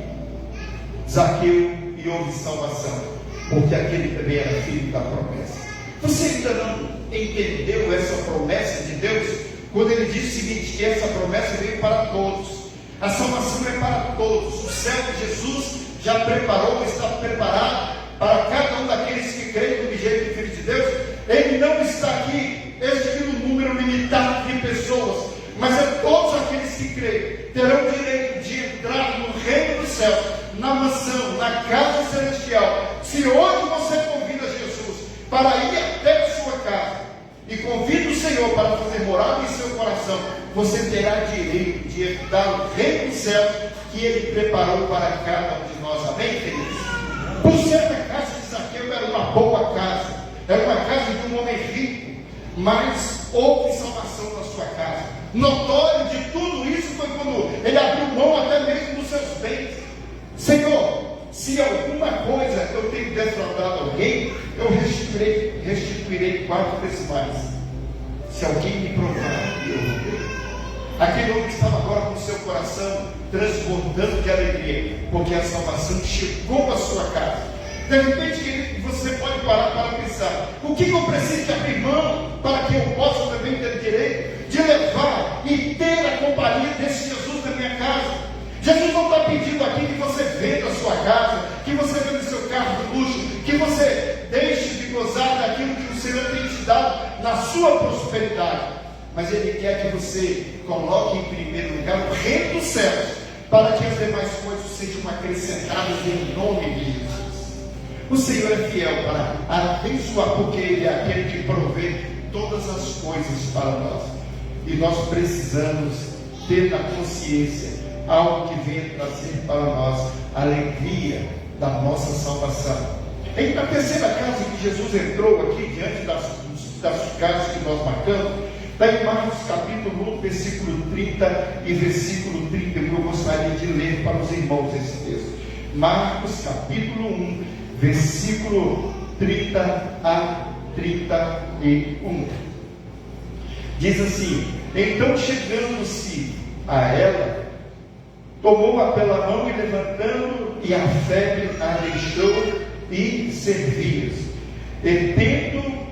Zaqueu e houve salvação, porque aquele também era filho da promessa. Você ainda não entendeu essa promessa de Deus, quando ele diz o seguinte, que essa promessa veio para todos, a salvação é para todos. O céu de Jesus já preparou, está preparado para cada um daqueles que creem no unigênito Filho de Deus. Ele não está aqui este número limitado de pessoas, mas é todos aqueles que creem terão direito de entrar no reino dos céus, na mansão, na casa celestial. Se hoje você convida Jesus para ir até a sua casa e convida o Senhor para fazer morada em seu coração, você terá direito de herdar o reino dos céus que Ele preparou para cada um de nós. Amém, queridos? Por certo, a casa de Zaqueu era uma boa casa, era uma casa de um homem rico, mas houve salvação na sua casa. Notório de tudo isso foi quando ele abriu mão até mesmo dos seus bens. Senhor, se alguma coisa eu tenho defraudado alguém, eu restituirei 4 vezes mais. Se alguém me provar, eu Aquele homem que estava agora com o seu coração transbordando de alegria, porque a salvação chegou à sua casa. De repente, querido, você pode parar para pensar: o que eu preciso de abrir mão para que eu possa também ter direito de levar e ter a companhia desse Jesus na minha casa? Jesus não está pedindo aqui que você venda a sua casa, que você venda o seu carro de luxo, que você deixe de gozar daquilo que o Senhor tem te dado na sua prosperidade. Mas Ele quer que você coloque em primeiro lugar o reino dos céus, para que as demais coisas sejam acrescentadas em nome de Jesus. O Senhor é fiel para abençoar, porque Ele é aquele que provê todas as coisas para nós. E nós precisamos ter na consciência algo que venha trazer para nós a alegria da nossa salvação. Na terceira casa que Jesus entrou aqui, diante das casas que nós marcamos, está em Marcos capítulo 1, versículo 30 e versículo 31. Eu gostaria de ler para os irmãos esse texto. Marcos capítulo 1, versículo 30 a 31. Diz assim: então, chegando-se a ela, tomou-a pela mão e, levantando, e a febre a deixou e servia-se. E tendo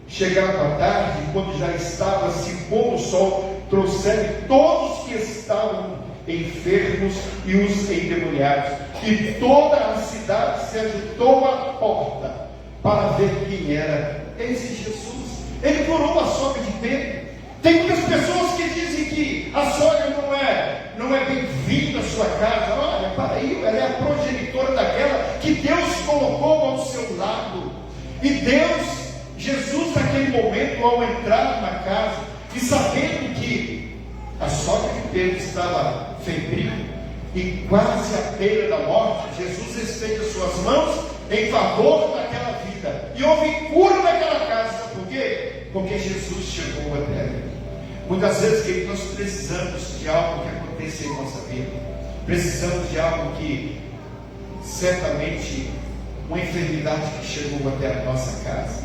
chegado à tarde, quando já estava se pondo o sol, trouxeram todos que estavam enfermos e os endemoniados, e toda a cidade se ajuntou à porta para ver quem era. Esse Jesus, ele curou a sogra de Pedro. Tem muitas pessoas que dizem que a sogra não é bem-vinda à sua casa. Olha, para aí, ela é a progenitora daquela que Deus colocou ao seu lado. E Deus, Jesus, naquele momento, ao entrar na casa e sabendo que a sogra de Pedro estava febril e quase à beira da morte, Jesus estende as suas mãos em favor daquela vida, e houve cura naquela casa. Sabe por quê? Porque Jesus chegou até ela. Muitas vezes, queridos, nós precisamos de algo que aconteça em nossa vida. Precisamos de algo que, certamente, uma enfermidade que chegou até a nossa casa.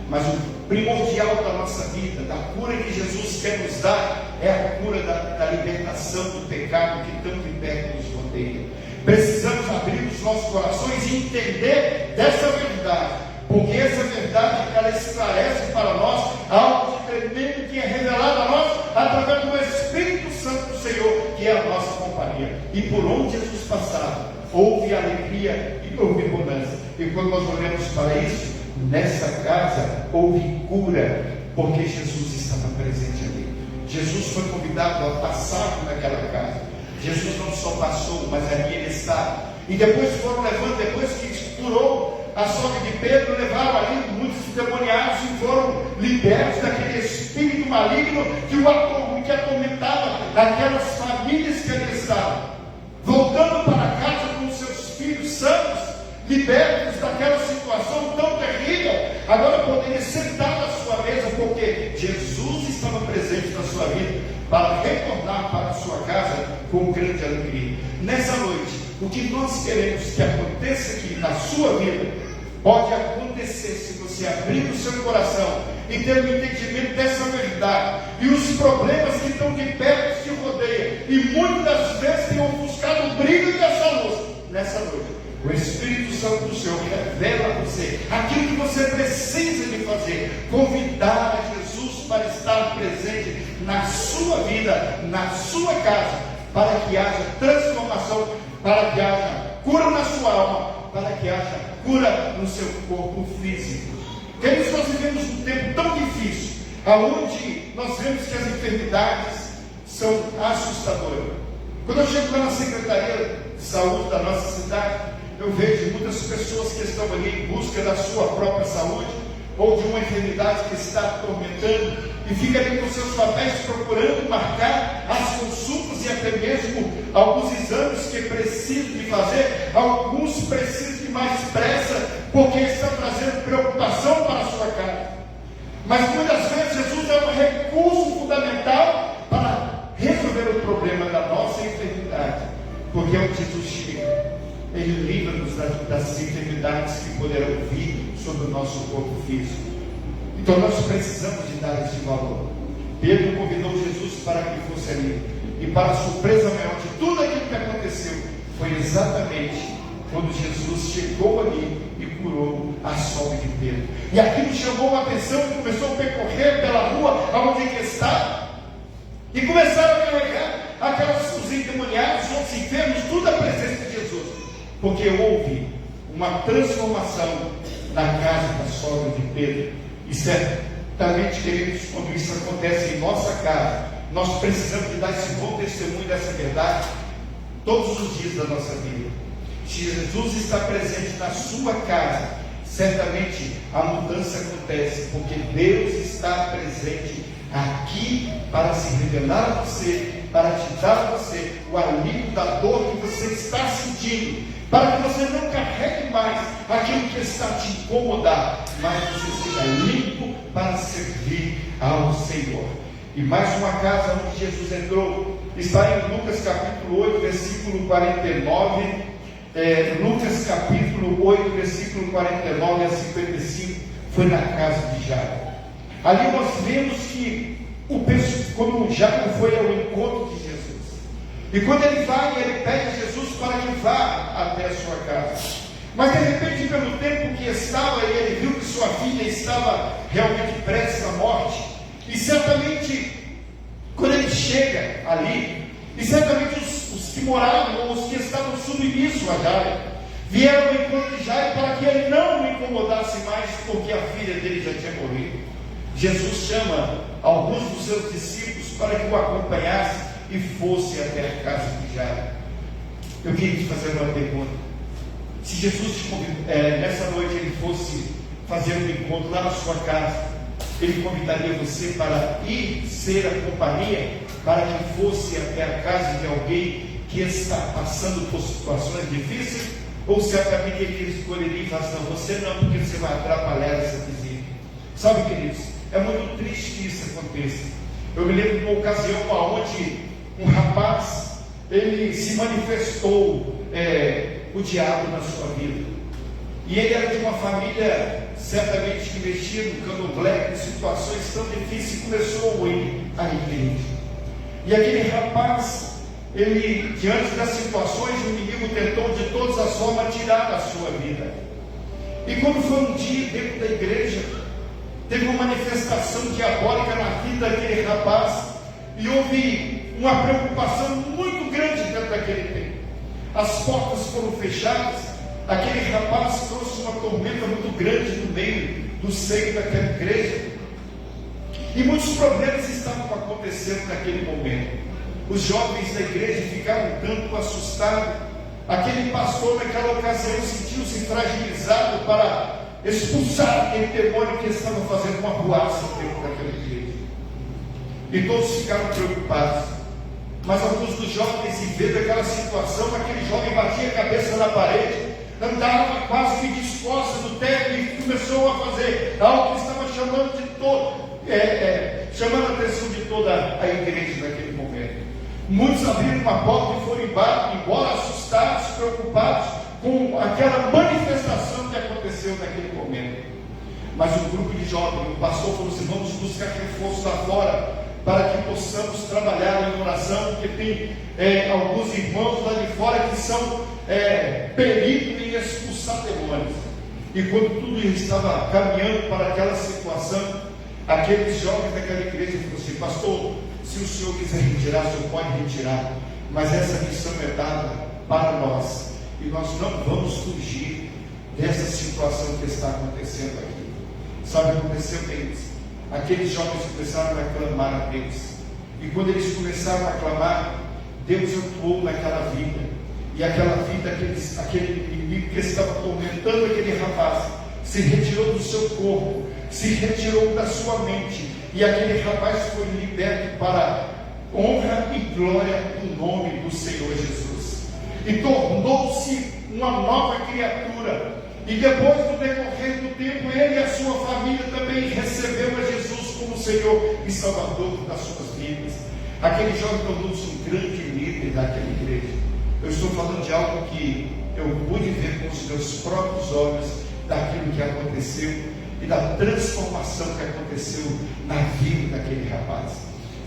Mas o primordial da nossa vida, da cura que Jesus quer nos dar, é a cura da libertação do pecado que tão de perto nos rodeia. Precisamos abrir os nossos corações e entender dessa verdade, porque essa verdade, ela esclarece para nós algo de tremendo que é revelado a nós através do Espírito Santo do Senhor, que é a nossa companhia. E por onde Jesus passava, houve alegria e houve bonança. E quando nós olhamos para isso, nessa casa houve cura, porque Jesus estava presente ali. Jesus foi convidado a passar naquela casa. Jesus não só passou, mas ali ele estava. E depois foram levando, depois que curou a sogra de Pedro, levaram ali muitos endemoniados e foram libertos daquele espírito maligno que atormentava aquelas famílias que ali estavam. Voltando para casa com seus filhos santos, libertos daquela situação tão terrível, agora poderia sentar na sua mesa, porque Jesus estava presente na sua vida, para retornar para a sua casa com grande alegria. Nessa noite, o que nós queremos que aconteça aqui na sua vida, pode acontecer se você abrir o seu coração e ter um entendimento dessa verdade, e os problemas que estão de perto te rodeiam, e muitas das vezes têm ofuscado o brilho dessa luz. Nessa noite, o Espírito Santo do Senhor revela a você aquilo que você precisa de fazer: convidar a Jesus para estar presente na sua vida, na sua casa, para que haja transformação, para que haja cura na sua alma, para que haja cura no seu corpo físico. Queridos, nós vivemos um tempo tão difícil, onde nós vemos que as enfermidades são assustadoras. Quando eu chego lá na Secretaria de Saúde da nossa cidade, eu vejo muitas pessoas que estão ali em busca da sua própria saúde, ou de uma enfermidade que está atormentando, e fica ali com seus papéis procurando marcar as consultas e até mesmo alguns exames que precisam de fazer. Alguns precisam de mais pressa, porque estão trazendo preocupação para a sua casa. Mas muitas vezes Jesus é um recurso fundamental para resolver o problema da nossa enfermidade, porque onde Jesus chega, Ele livra-nos das enfermidades que poderão vir sobre o nosso corpo físico. Então nós precisamos de dar esse valor. Pedro convidou Jesus para que fosse ali. E para a surpresa maior de tudo aquilo que aconteceu, foi exatamente quando Jesus chegou ali e curou a sogra de Pedro. E aquilo chamou a atenção e começou a percorrer pela rua aonde ele estava. E começaram a carregar os endemoniados, os enfermos, tudo a presença de Jesus. Porque houve uma transformação na casa da sogra de Pedro. E certamente, queridos, quando isso acontece em nossa casa, nós precisamos de dar esse bom testemunho dessa verdade todos os dias da nossa vida. Se Jesus está presente na sua casa, certamente a mudança acontece, porque Deus está presente aqui para se revelar a você, para te dar a você o alívio da dor que você está sentindo, para que você não carregue mais aquilo que está te incomodar, mas você seja limpo para servir ao Senhor. E mais uma casa onde Jesus entrou, está em Lucas capítulo 8, versículo 49. Lucas capítulo 8, versículo 49 a 55, foi na casa de Jairo. Ali nós vemos que quando Jairo foi ao encontro de Jesus, e quando ele vai, ele pede a Jesus para que vá até a sua casa. Mas de repente, pelo tempo que estava, ele viu que sua filha estava realmente prestes à morte. E certamente, quando ele chega ali, e certamente os que moravam, ou os que estavam submissos a Jairo, vieram ao encontro de Jairo para que ele não o incomodasse mais, porque a filha dele já tinha morrido. Jesus chama alguns dos seus discípulos para que o acompanhassem e fosse até a casa de Jairo. Eu queria te fazer uma pergunta. Se Jesus nessa noite ele fosse fazer um encontro lá na sua casa, ele convidaria você para ir ser a companhia, para que fosse até a casa de alguém que está passando por situações difíceis? Ou certamente ele escolheria e falaria, não, você não, porque você vai atrapalhar essa visita? Sabe, queridos, é muito triste que isso aconteça. Eu me lembro de uma ocasião onde um rapaz, ele se manifestou o diabo na sua vida. E ele era de uma família certamente que mexia no candomblé, em situações tão difíceis, e começou a ir à igreja. E aquele rapaz, ele, diante das situações, o inimigo tentou de todas as formas tirar a sua vida. E quando foi um dia dentro da igreja, teve uma manifestação diabólica na vida daquele rapaz, e houve uma preocupação muito grande dentro daquele tempo. As portas foram fechadas, aquele rapaz trouxe uma tormenta muito grande no meio do seio daquela igreja, e muitos problemas estavam acontecendo naquele momento. Os jovens da igreja ficaram um tanto assustados. Aquele pastor naquela ocasião sentiu-se fragilizado para expulsar aquele demônio que estava fazendo uma ruaça dentro daquela igreja. E todos ficaram preocupados. Mas alguns dos jovens, em vez daquela situação, aquele jovem batia a cabeça na parede, andava quase que descosta do teto e começou a fazer algo que estava chamando a atenção de toda a igreja naquele momento. Muitos abriram uma porta e foram embora assustados, preocupados com aquela manifestação que aconteceu naquele momento. Mas um grupo de jovens, o pastor falou assim, vamos buscar reforço lá fora, para que possamos trabalhar em oração, porque tem alguns irmãos lá de fora que são peritos em expulsar demônios. E quando tudo estava caminhando para aquela situação, aqueles jovens daquela igreja falaram assim, pastor, se o senhor quiser retirar, o senhor pode retirar, mas essa missão é dada para nós, e nós não vamos fugir dessa situação que está acontecendo aqui. Sabe o que aconteceu, queridos? Aqueles jovens começaram a clamar a Deus, e quando eles começaram a clamar, Deus atuou naquela vida, e aquela vida, aquele inimigo que estava atormentando aquele rapaz, se retirou do seu corpo, se retirou da sua mente, e aquele rapaz foi liberto para honra e glória do nome do Senhor Jesus, e tornou-se uma nova criatura. E depois do decorrer do tempo, ele e a sua família também recebeu a Jesus como Senhor e Salvador das suas vidas. Aquele jovem tornou-se um grande líder daquela igreja. Eu estou falando de algo que eu pude ver com os meus próprios olhos, daquilo que aconteceu e da transformação que aconteceu na vida daquele rapaz.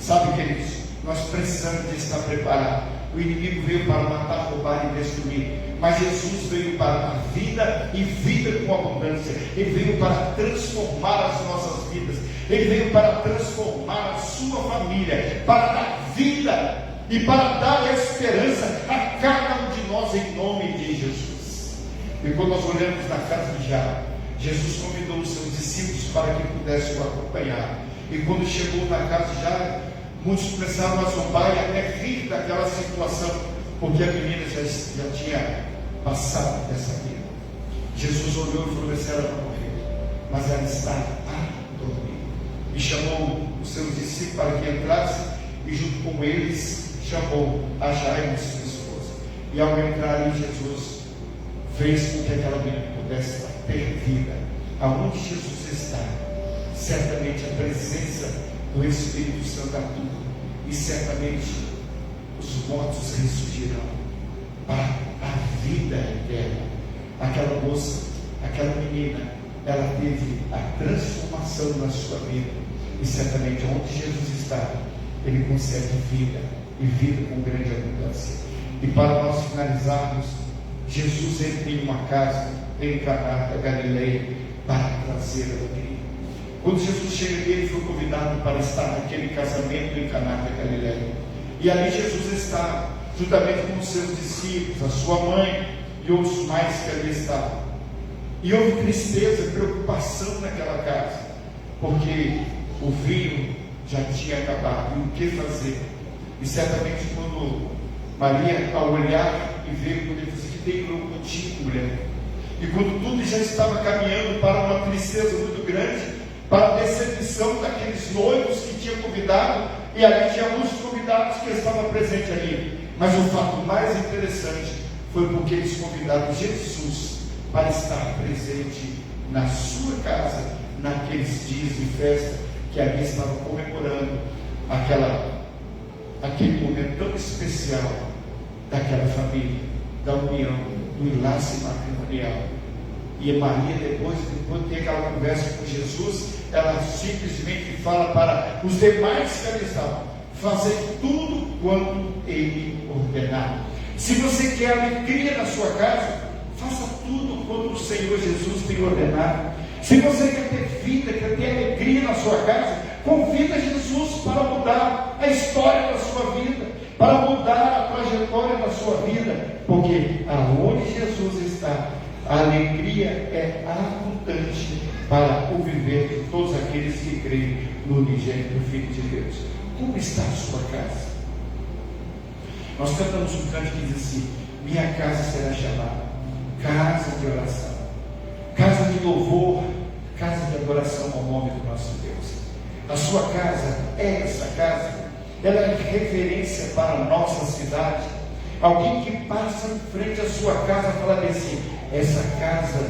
Sabe, queridos, nós precisamos de estar preparados. O inimigo veio para matar, roubar e destruir, mas Jesus veio para dar vida e vida com abundância. Ele veio para transformar as nossas vidas. Ele veio para transformar a sua família, para dar vida e para dar esperança a cada um de nós, em nome de Jesus. E quando nós olhamos na casa de Jairo, Jesus convidou os seus discípulos para que pudessem o acompanhar. E quando chegou na casa de Jairo, muitos começaram a zombar e até rir daquela situação, porque a menina já tinha passado dessa vida. Jesus olhou e falou: ela não morreu, mas ela está a dormir. E chamou os seus discípulos para que entrassem, e junto com eles chamou a Jairo, sua esposa. E ao entrar ali, Jesus fez com que aquela menina pudesse ter vida. Aonde Jesus está, certamente a presença do Espírito Santo atua, e certamente os mortos ressurgirão para a vida eterna. Aquela moça, aquela menina, ela teve a transformação na sua vida, e certamente onde Jesus está, ele concede vida, e vida com grande abundância. E para nós finalizarmos, Jesus entra em uma casa em Caná da Galileia para trazer alegria. Quando Jesus chega ali, ele foi convidado para estar naquele casamento em Caná da Galileia. E ali Jesus está, juntamente com os seus discípulos, a sua mãe e outros mais que ali estavam. E houve tristeza, preocupação naquela casa, porque o vinho já tinha acabado. E o que fazer? E certamente quando Maria, ao olhar e ver, poderia dizer: que tem eu contigo, mulher? E quando tudo já estava caminhando para uma tristeza muito grande, para a decepção daqueles noivos que tinha convidado, e ali tinha muitos convidados que estavam presentes ali. Mas o fato mais interessante foi porque eles convidaram Jesus para estar presente na sua casa, naqueles dias de festa que ali estavam comemorando aquele momento tão especial daquela família, da união, do enlace matrimonial. E Maria, depois de ter aquela conversa com Jesus, ela simplesmente fala para os demais que ali estavam: fazer tudo quanto ele ordenar. Se você quer alegria na sua casa, faça tudo quanto o Senhor Jesus tem ordenado. Se você quer ter vida, quer ter alegria na sua casa, convida Jesus para mudar a história da sua vida, para mudar a trajetória da sua vida, porque aonde Jesus está, a alegria é abundante para o viver de todos aqueles que creem no unigênito Filho de Deus. Como está a sua casa? Nós cantamos um canto que diz assim: minha casa será chamada casa de oração, casa de louvor, casa de adoração ao nome do nosso Deus. A sua casa é essa casa, ela é referência para a nossa cidade. Alguém que passa em frente à sua casa fala assim: essa casa,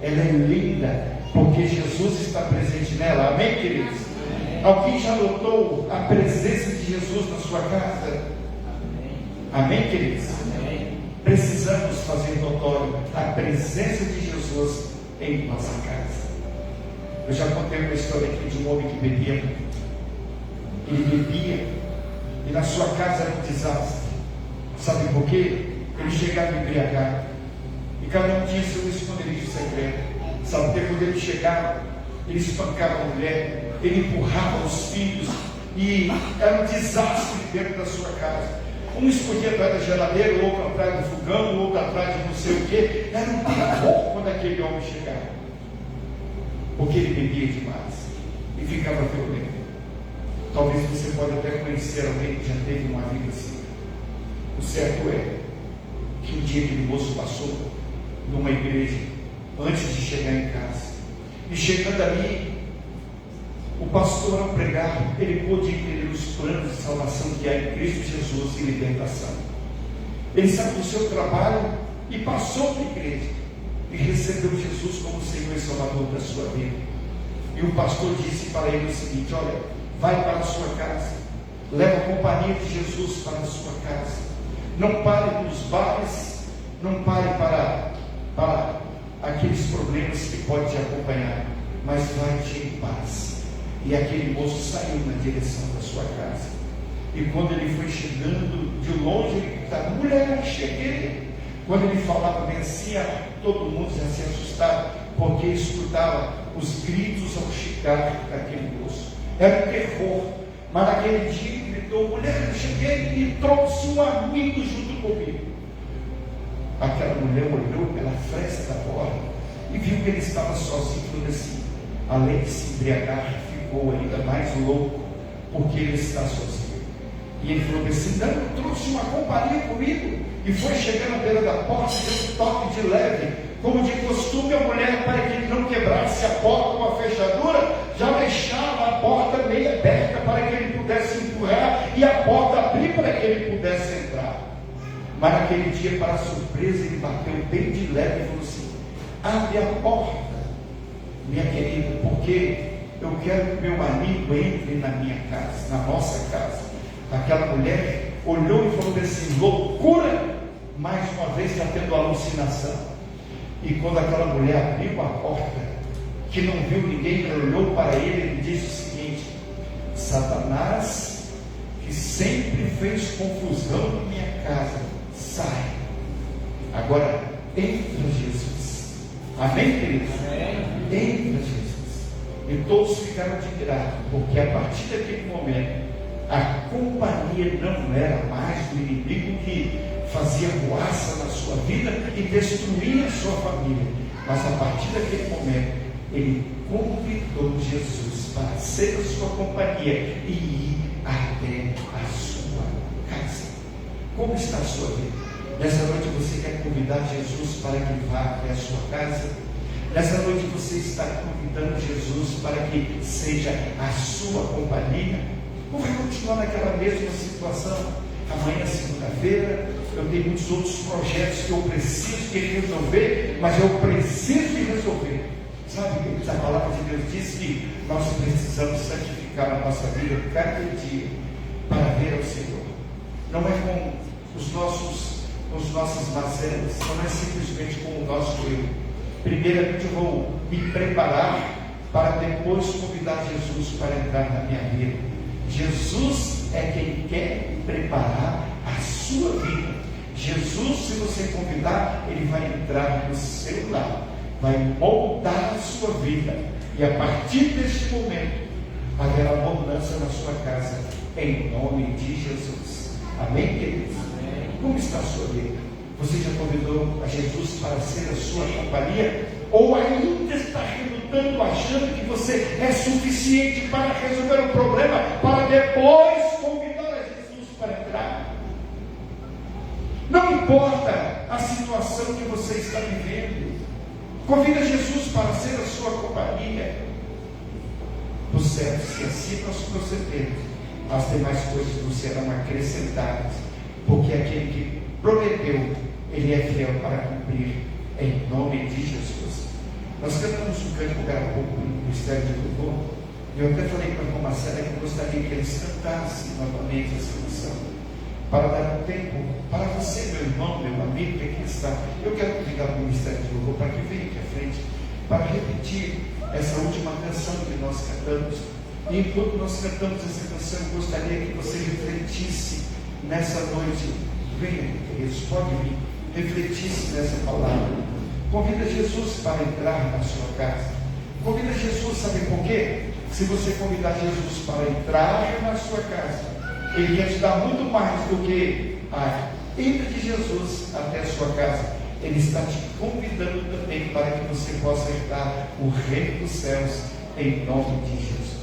ela é linda, porque Jesus está presente nela. Amém, queridos? Amém. Alguém já notou a presença de Jesus na sua casa? Amém, queridos? Amém. Precisamos fazer notório a presença de Jesus em nossa casa. Eu já contei uma história aqui de um homem que bebia muito. Ele bebia e na sua casa era um desastre. Sabe por quê? Ele chegava embriagado e cada um tinha seu esconderijo secreto. Sabe, até quando ele chegava, ele espancava a mulher, ele empurrava os filhos, e era um desastre dentro da sua casa. Um escondia atrás da geladeira, o outro atrás do fogão, o outro atrás de não sei o quê. Era um terror quando aquele homem chegava, porque ele bebia demais e ficava violento. Talvez você pode até conhecer alguém que já teve uma vida assim. O certo é que um dia aquele moço passou numa igreja antes de chegar em casa, e chegando ali, o pastor, ao pregar, ele pôde entender os planos de salvação que há em Cristo Jesus e libertação. Ele saiu do seu trabalho e passou para a igreja e recebeu Jesus como Senhor e Salvador da sua vida. E o pastor disse para ele o seguinte: olha, vai para a sua casa, leva a companhia de Jesus para a sua casa, não pare nos bares, não pare para aqueles problemas que podem te acompanhar, mas vai-te em paz. E aquele moço saiu na direção da sua casa. E quando ele foi chegando de longe, ele gritava: mulher, cheguei. Quando ele falava bem assim, todo mundo já se assustava, porque escutava os gritos ao chegar daquele moço. Era um terror. Mas naquele dia ele gritou: mulher, eu cheguei e trouxe um amigo junto comigo. Aquela mulher olhou pela fresta da porta e viu que ele estava sozinho. Falou assim: além de se embriagar, ficou ainda mais louco, porque ele está sozinho. E ele falou assim: não, eu trouxe uma companhia comigo. E foi chegando à beira da porta, deu um toque de leve, como de costume. A mulher, para que ele não quebrasse a porta com a fechadura, já deixava a porta meio aberta para que ele pudesse empurrar e a porta abrir para que ele pudesse entrar. Mas naquele dia, para a surpresa, ele bateu bem de leve e falou assim: abre a porta, minha querida, porque eu quero que meu amigo entre na minha casa, na nossa casa. Aquela mulher olhou e falou assim: loucura! Mais uma vez está tendo alucinação. E quando aquela mulher abriu a porta, que não viu ninguém, olhou para ele e disse o seguinte: Satanás, que sempre fez confusão na minha casa, sai. Agora entra Jesus. Amém, queridos? Entra Jesus. E todos ficaram admirados, porque a partir daquele momento a companhia não era mais do inimigo que fazia boaça na sua vida e destruía a sua família. Mas a partir daquele momento, ele convidou Jesus para ser a sua companhia e ir até a sua casa. Como está a sua vida? Nessa noite você quer convidar Jesus para que vá até a sua casa? Nessa noite você está convidando Jesus para que seja a sua companhia? Ou vai continuar naquela mesma situação? Amanhã, segunda-feira, eu tenho muitos outros projetos que eu preciso de resolver, mas eu preciso de resolver. Sabe, queridos, a palavra de Deus diz que nós precisamos santificar a nossa vida cada dia para ver ao Senhor. Não é com os nossos mazelas, não é simplesmente com o nosso eu. Primeiramente eu vou me preparar para depois convidar Jesus para entrar na minha vida. Jesus é quem quer preparar a sua vida. Jesus, se você convidar, ele vai entrar no seu lar, vai moldar a sua vida, e a partir deste momento haverá mudança na sua casa, em nome de Jesus. Amém, queridos? Amém. Como está a sua vida? Você já convidou a Jesus para ser a sua companhia? Ou ainda está relutando, achando que você é suficiente para resolver o problema, para depois convidar a Jesus para entrar? Não importa a situação que você está vivendo, convida Jesus para ser a sua companhia. Por certo, se assim nós procedermos, as demais coisas nos serão acrescentadas, porque aquele que prometeu, ele é fiel para cumprir, em nome de Jesus. Nós cantamos um canto agora há pouco no Ministério de Louvor. Eu até falei para a irmã Marcela que eu gostaria que eles cantassem novamente essa canção, para dar um tempo para você, meu irmão, meu amigo que aqui está. Eu quero convidar o Ministério de Louvor para que venha aqui à frente, para repetir essa última canção que nós cantamos. E enquanto nós cantamos essa canção, eu gostaria que você refletisse nessa noite. Venha, queridos, pode vir, refletisse nessa palavra. Convida Jesus para entrar na sua casa. Convida Jesus, sabe por quê? Se você convidar Jesus para entrar na sua casa, ele quer te dar muito mais do que a ida de Jesus até a sua casa. Ele está te convidando também para que você possa herdar o reino dos céus, em nome de Jesus.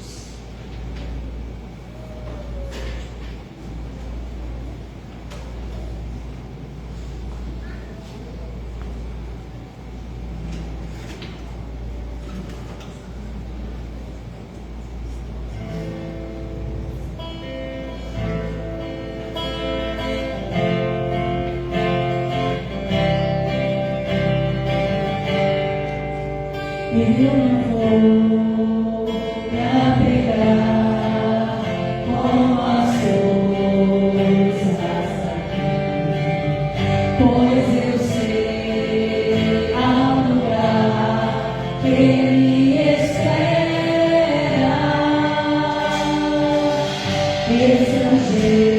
Eu não vou me apegar com as coisas aqui, pois eu sei há um lugar que me espera. Esse é o jeito.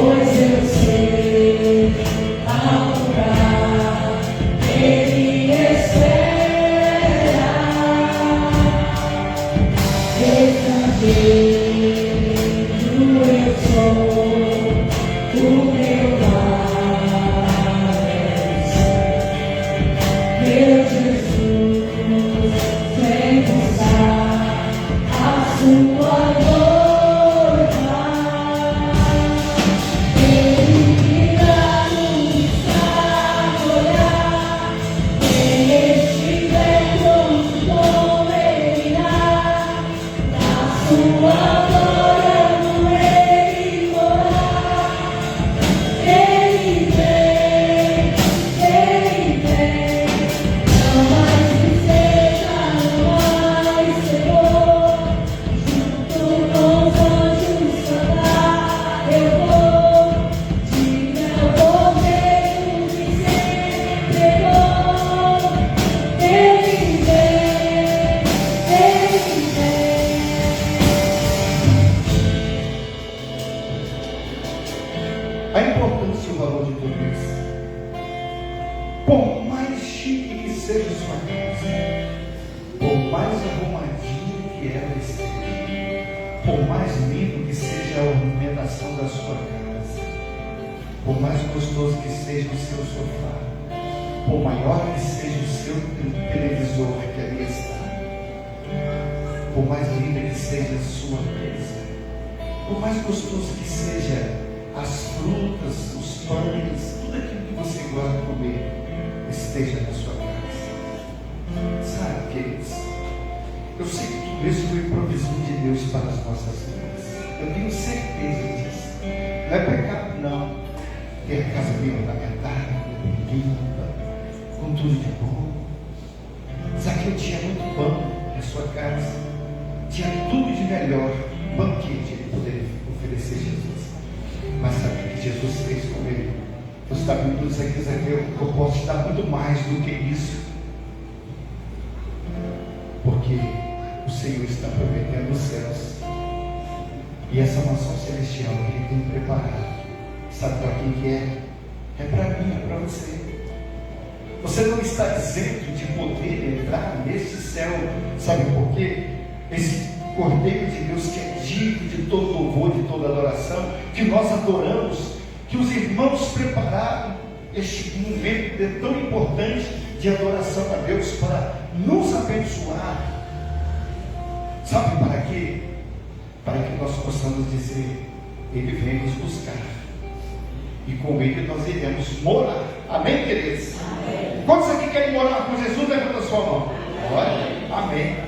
pois eu sei ao lugar que Ele espera. Estrangeiro eu sou, o meu lar é meu Jesus, sempre está a sua noiva. Ele irá nos olhar, quem estiver pronto ele irá, na sua glória no Ele morar. Ele vem, não mais tristeza, não mais terror. Junto com os anjos cantar eu vou, diga ao cordeiro que sempre pregou. Ele vem, A importância e o valor de tudo isso. Por mais chique que seja sua casa, por mais arrumadinho que ela esteja, por mais lindo que seja a ornamentação da sua casa, por mais gostoso que seja o seu sofá, por maior que seja o seu televisor que ali está, por mais linda que seja a sua mesa, por mais gostoso que seja as frutas, os pães, tudo aquilo que você gosta de comer, esteja na sua casa. Sabe, queridos, eu sei que tudo isso foi provisão de Deus para as nossas vidas. Eu tenho certeza disso. Não é pecado, não. Ter a casa bem ornamentada, bem limpa, com tudo de bom. Zaqueu tinha muito pão na sua casa, tinha tudo de melhor, um banquete ele poderia oferecer a Jesus. Mas sabe o que Jesus fez com ele? Você está vendo isso aqui, Zaqueu? Eu posso te dar muito mais do que isso. Porque o Senhor está prometendo os céus. E essa mansão celestial que Ele tem preparado, sabe para quem que é? É para mim, é para você. Você não está isento de poder entrar nesse céu. Sabe por quê? Esse Cordeiro de Deus que é digno de todo louvor, de toda adoração, que nós adoramos, que os irmãos prepararam este momento tão importante de adoração a Deus para nos abençoar. Sabe para quê? Para que nós possamos dizer: Ele vem nos buscar e com Ele nós iremos morar. Amém, queridos? Amém. Quantos aqui querem morar com Jesus? Levanta a sua mão. Olha, amém.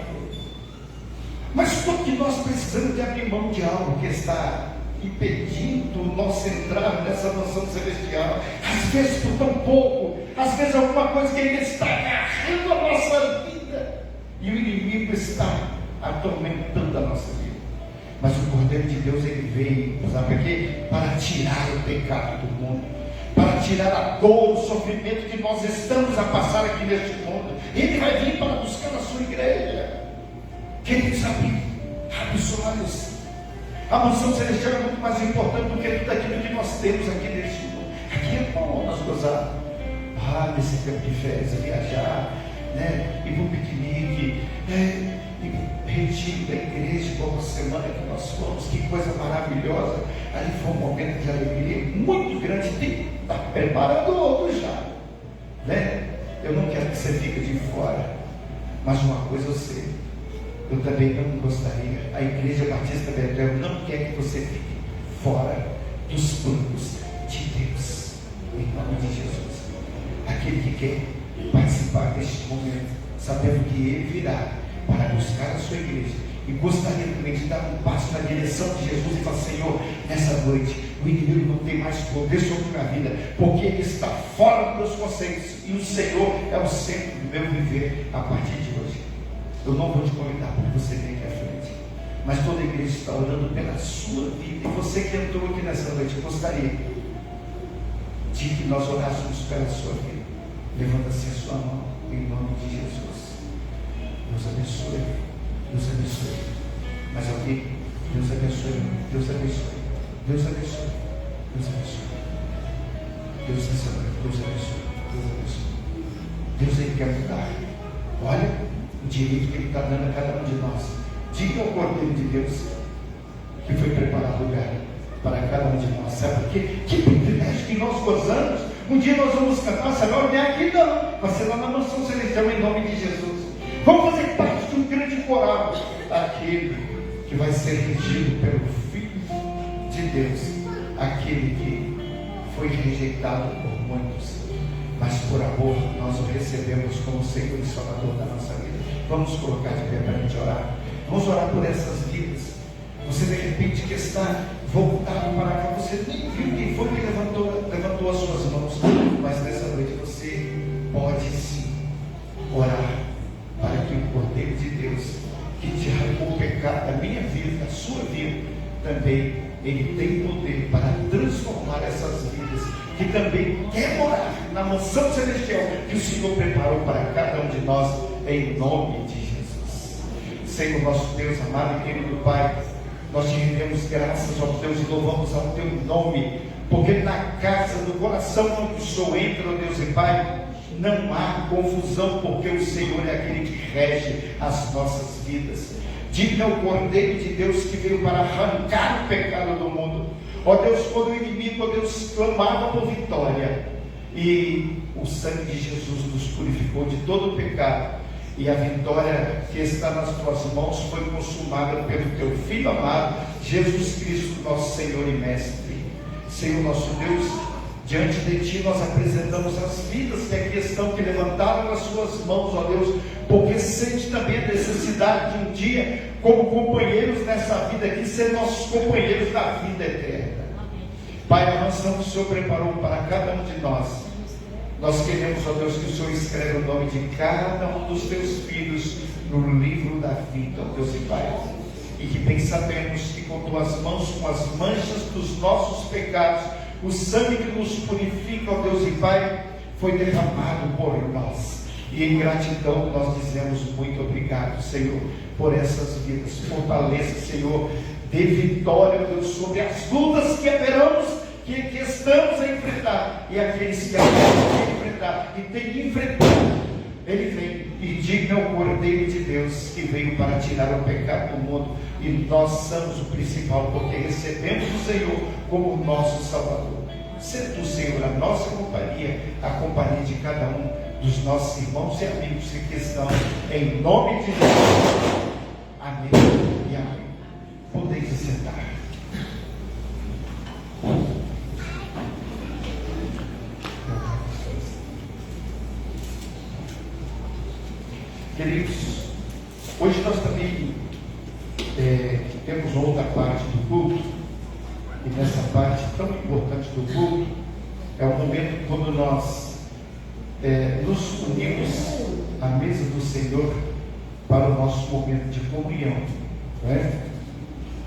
Mas por que nós precisamos de abrir mão de algo que está impedindo nós entrar nessa mansão celestial? Às vezes por tão pouco, às vezes alguma coisa que ainda está agarrando a nossa vida, e o inimigo está atormentando a nossa vida. Mas o Cordeiro de Deus, ele veio, sabe para quê? Para tirar o pecado do mundo, para tirar a dor, o sofrimento que nós estamos a passar aqui neste mundo. Ele vai vir para buscar a sua igreja. Queridos, abre os olhos. A mansão celestial é muito mais importante do que tudo aquilo que nós temos aqui neste mundo. Aqui é bom nós gozar nesse tempo de férias, viajar, né? Ir para um piquenique, né? E retiro da igreja, como a semana que nós fomos, que coisa maravilhosa. Ali foi um momento de alegria muito grande. Tem que estar preparando outro já, né? Eu não quero que você fique de fora, mas uma coisa eu sei, eu também não gostaria, a Igreja Batista Betel não quer que você fique fora dos planos de Deus, em nome de Jesus. Aquele que quer participar deste momento, sabendo que Ele virá para buscar a sua igreja, e gostaria também de dar um passo na direção de Jesus e falar: Senhor, nessa noite o inimigo não tem mais poder sobre a minha vida, porque ele está fora dos meus conceitos, e o Senhor é o centro do meu viver a partir de hoje. Eu não vou te convidar para que você venha aqui à frente, mas toda a igreja está orando pela sua vida, e você que entrou aqui nessa noite, eu gostaria de que nós orássemos pela sua vida. Levanta-se a sua mão em nome de Jesus. Deus abençoe, Deus abençoe. Mais alguém? Deus abençoe, Deus abençoe, Deus abençoe, Deus abençoe. Deus abençoe. Deus abençoe. Deus abençoe. Deus Ele quer mudar. Olha o direito que Ele está dando a cada um de nós. Diga ao Cordeiro de Deus que foi preparado lugar para cada um de nós. Sabe por quê? Que privilégio que nós gozamos. Um dia nós vamos cantar, sabe? Não é aqui não. Vai ser lá na mansão celestial em nome de Jesus. Vamos fazer parte de um grande coral. Aquele que vai ser regido pelo Filho de Deus. Aquele que foi rejeitado por muitos, mas por amor nós o recebemos como Senhor e Salvador da nossa vida. Vamos colocar de pé para a gente orar. Vamos orar por essas vidas. Você de repente que está voltado para cá, você nem viu quem foi que levantou as suas mãos, mas nessa noite você pode sim orar para que o Cordeiro de Deus, que te arrancou o pecado da minha vida, da sua vida, também Ele tem poder para transformar essas vidas, que também quer morar na mansão celestial que o Senhor preparou para cada um de nós, em nome de Jesus. Senhor nosso Deus, amado e querido Pai, nós te rendemos graças, ó Deus, e louvamos ao teu nome, porque na casa do coração onde o Senhor entra, ó Deus e Pai, não há confusão, porque o Senhor é aquele que rege as nossas vidas. Digno é o Cordeiro de Deus que veio para arrancar o pecado do mundo. Ó Deus, quando o inimigo, ó Deus, clamava por vitória, e o sangue de Jesus nos purificou de todo o pecado, e a vitória que está nas tuas mãos foi consumada pelo teu Filho amado, Jesus Cristo, nosso Senhor e Mestre. Senhor nosso Deus, diante de Ti nós apresentamos as vidas que aqui estão, que levantaram as suas mãos, ó Deus, porque sente também a necessidade de um dia, como companheiros nessa vida aqui, ser nossos companheiros da vida eterna. Pai, a mansão que o Senhor preparou para cada um de nós, nós queremos, ó Deus, que o Senhor escreva o nome de cada um dos teus filhos no livro da vida, ó Deus e Pai. E que bem sabemos que com tuas mãos, com as manchas dos nossos pecados, o sangue que nos purifica, ó Deus e Pai, foi derramado por nós. E em gratidão nós dizemos muito obrigado, Senhor, por essas vidas. Fortaleça, Senhor, dê vitória, Deus, sobre as lutas que haveremos, que estamos a enfrentar, e aqueles que haverão enfrentar e têm enfrentado. Ele vem e digno é o Cordeiro de Deus que veio para tirar o pecado do mundo, e nós somos o principal, porque recebemos o Senhor como nosso Salvador. Seja tu, Senhor, a nossa companhia, a companhia de cada um dos nossos irmãos e amigos que aqui estão, em nome de Jesus. Amém e amém. Podeis sentar. Queridos, hoje nós também temos outra parte do culto, e nessa parte tão importante do culto é o momento quando nós nos unimos à mesa do Senhor para o nosso momento de comunhão, não é?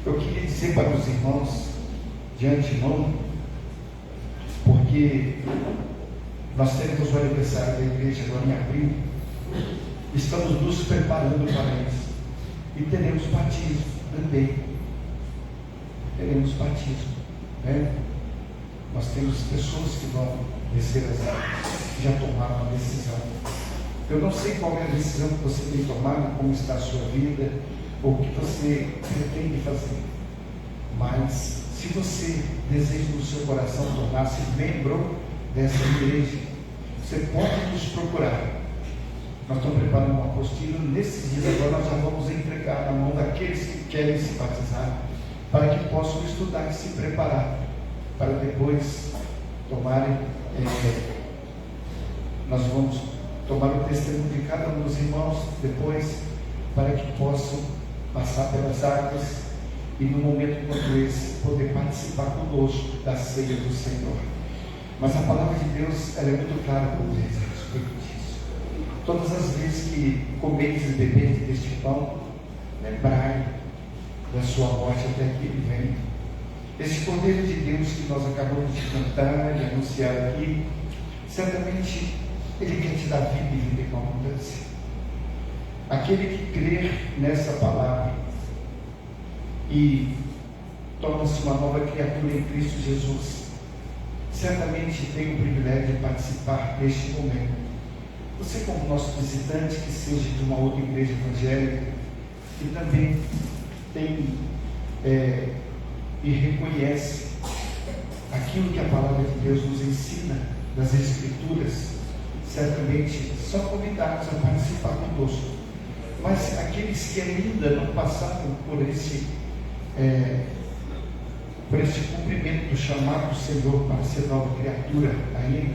Eu queria dizer para os irmãos de antemão, porque nós teremos o aniversário da igreja agora em abril, estamos nos preparando para isso, e teremos batismo também. Teremos batismo, né? Nós temos pessoas que vão descer as águas, que já tomaram uma decisão. Eu não sei qual é a decisão que você tem tomado, como está a sua vida, ou o que você pretende fazer, mas se você deseja no seu coração tornar-se membro dessa igreja, você pode nos procurar. Nós estamos preparando uma apostila. Nesses dias agora nós já vamos entregar na mão daqueles que querem se batizar, para que possam estudar e se preparar, para depois tomarem, nós vamos tomar o testemunho de cada um dos irmãos depois, para que possam passar pelas águas e no momento como esse, poder participar conosco da ceia do Senhor. Mas a palavra de Deus, ela é muito clara para nós a respeito disso. Todas as vezes que comeis e bebeis deste pão, lembrai da sua morte até que Ele venha. Esse Cordeiro de Deus que nós acabamos de cantar e anunciar aqui, certamente Ele quer te dar vida e vida com abundância. Aquele que crer nessa palavra e torna-se uma nova criatura em Cristo Jesus, certamente tem o privilégio de participar deste momento. Você, como nosso visitante, que seja de uma outra igreja evangélica, que também tem e reconhece aquilo que a palavra de Deus nos ensina das Escrituras, certamente só convidados a participar conosco. Mas aqueles que ainda não passaram por esse cumprimento do chamado do Senhor para ser nova criatura ainda,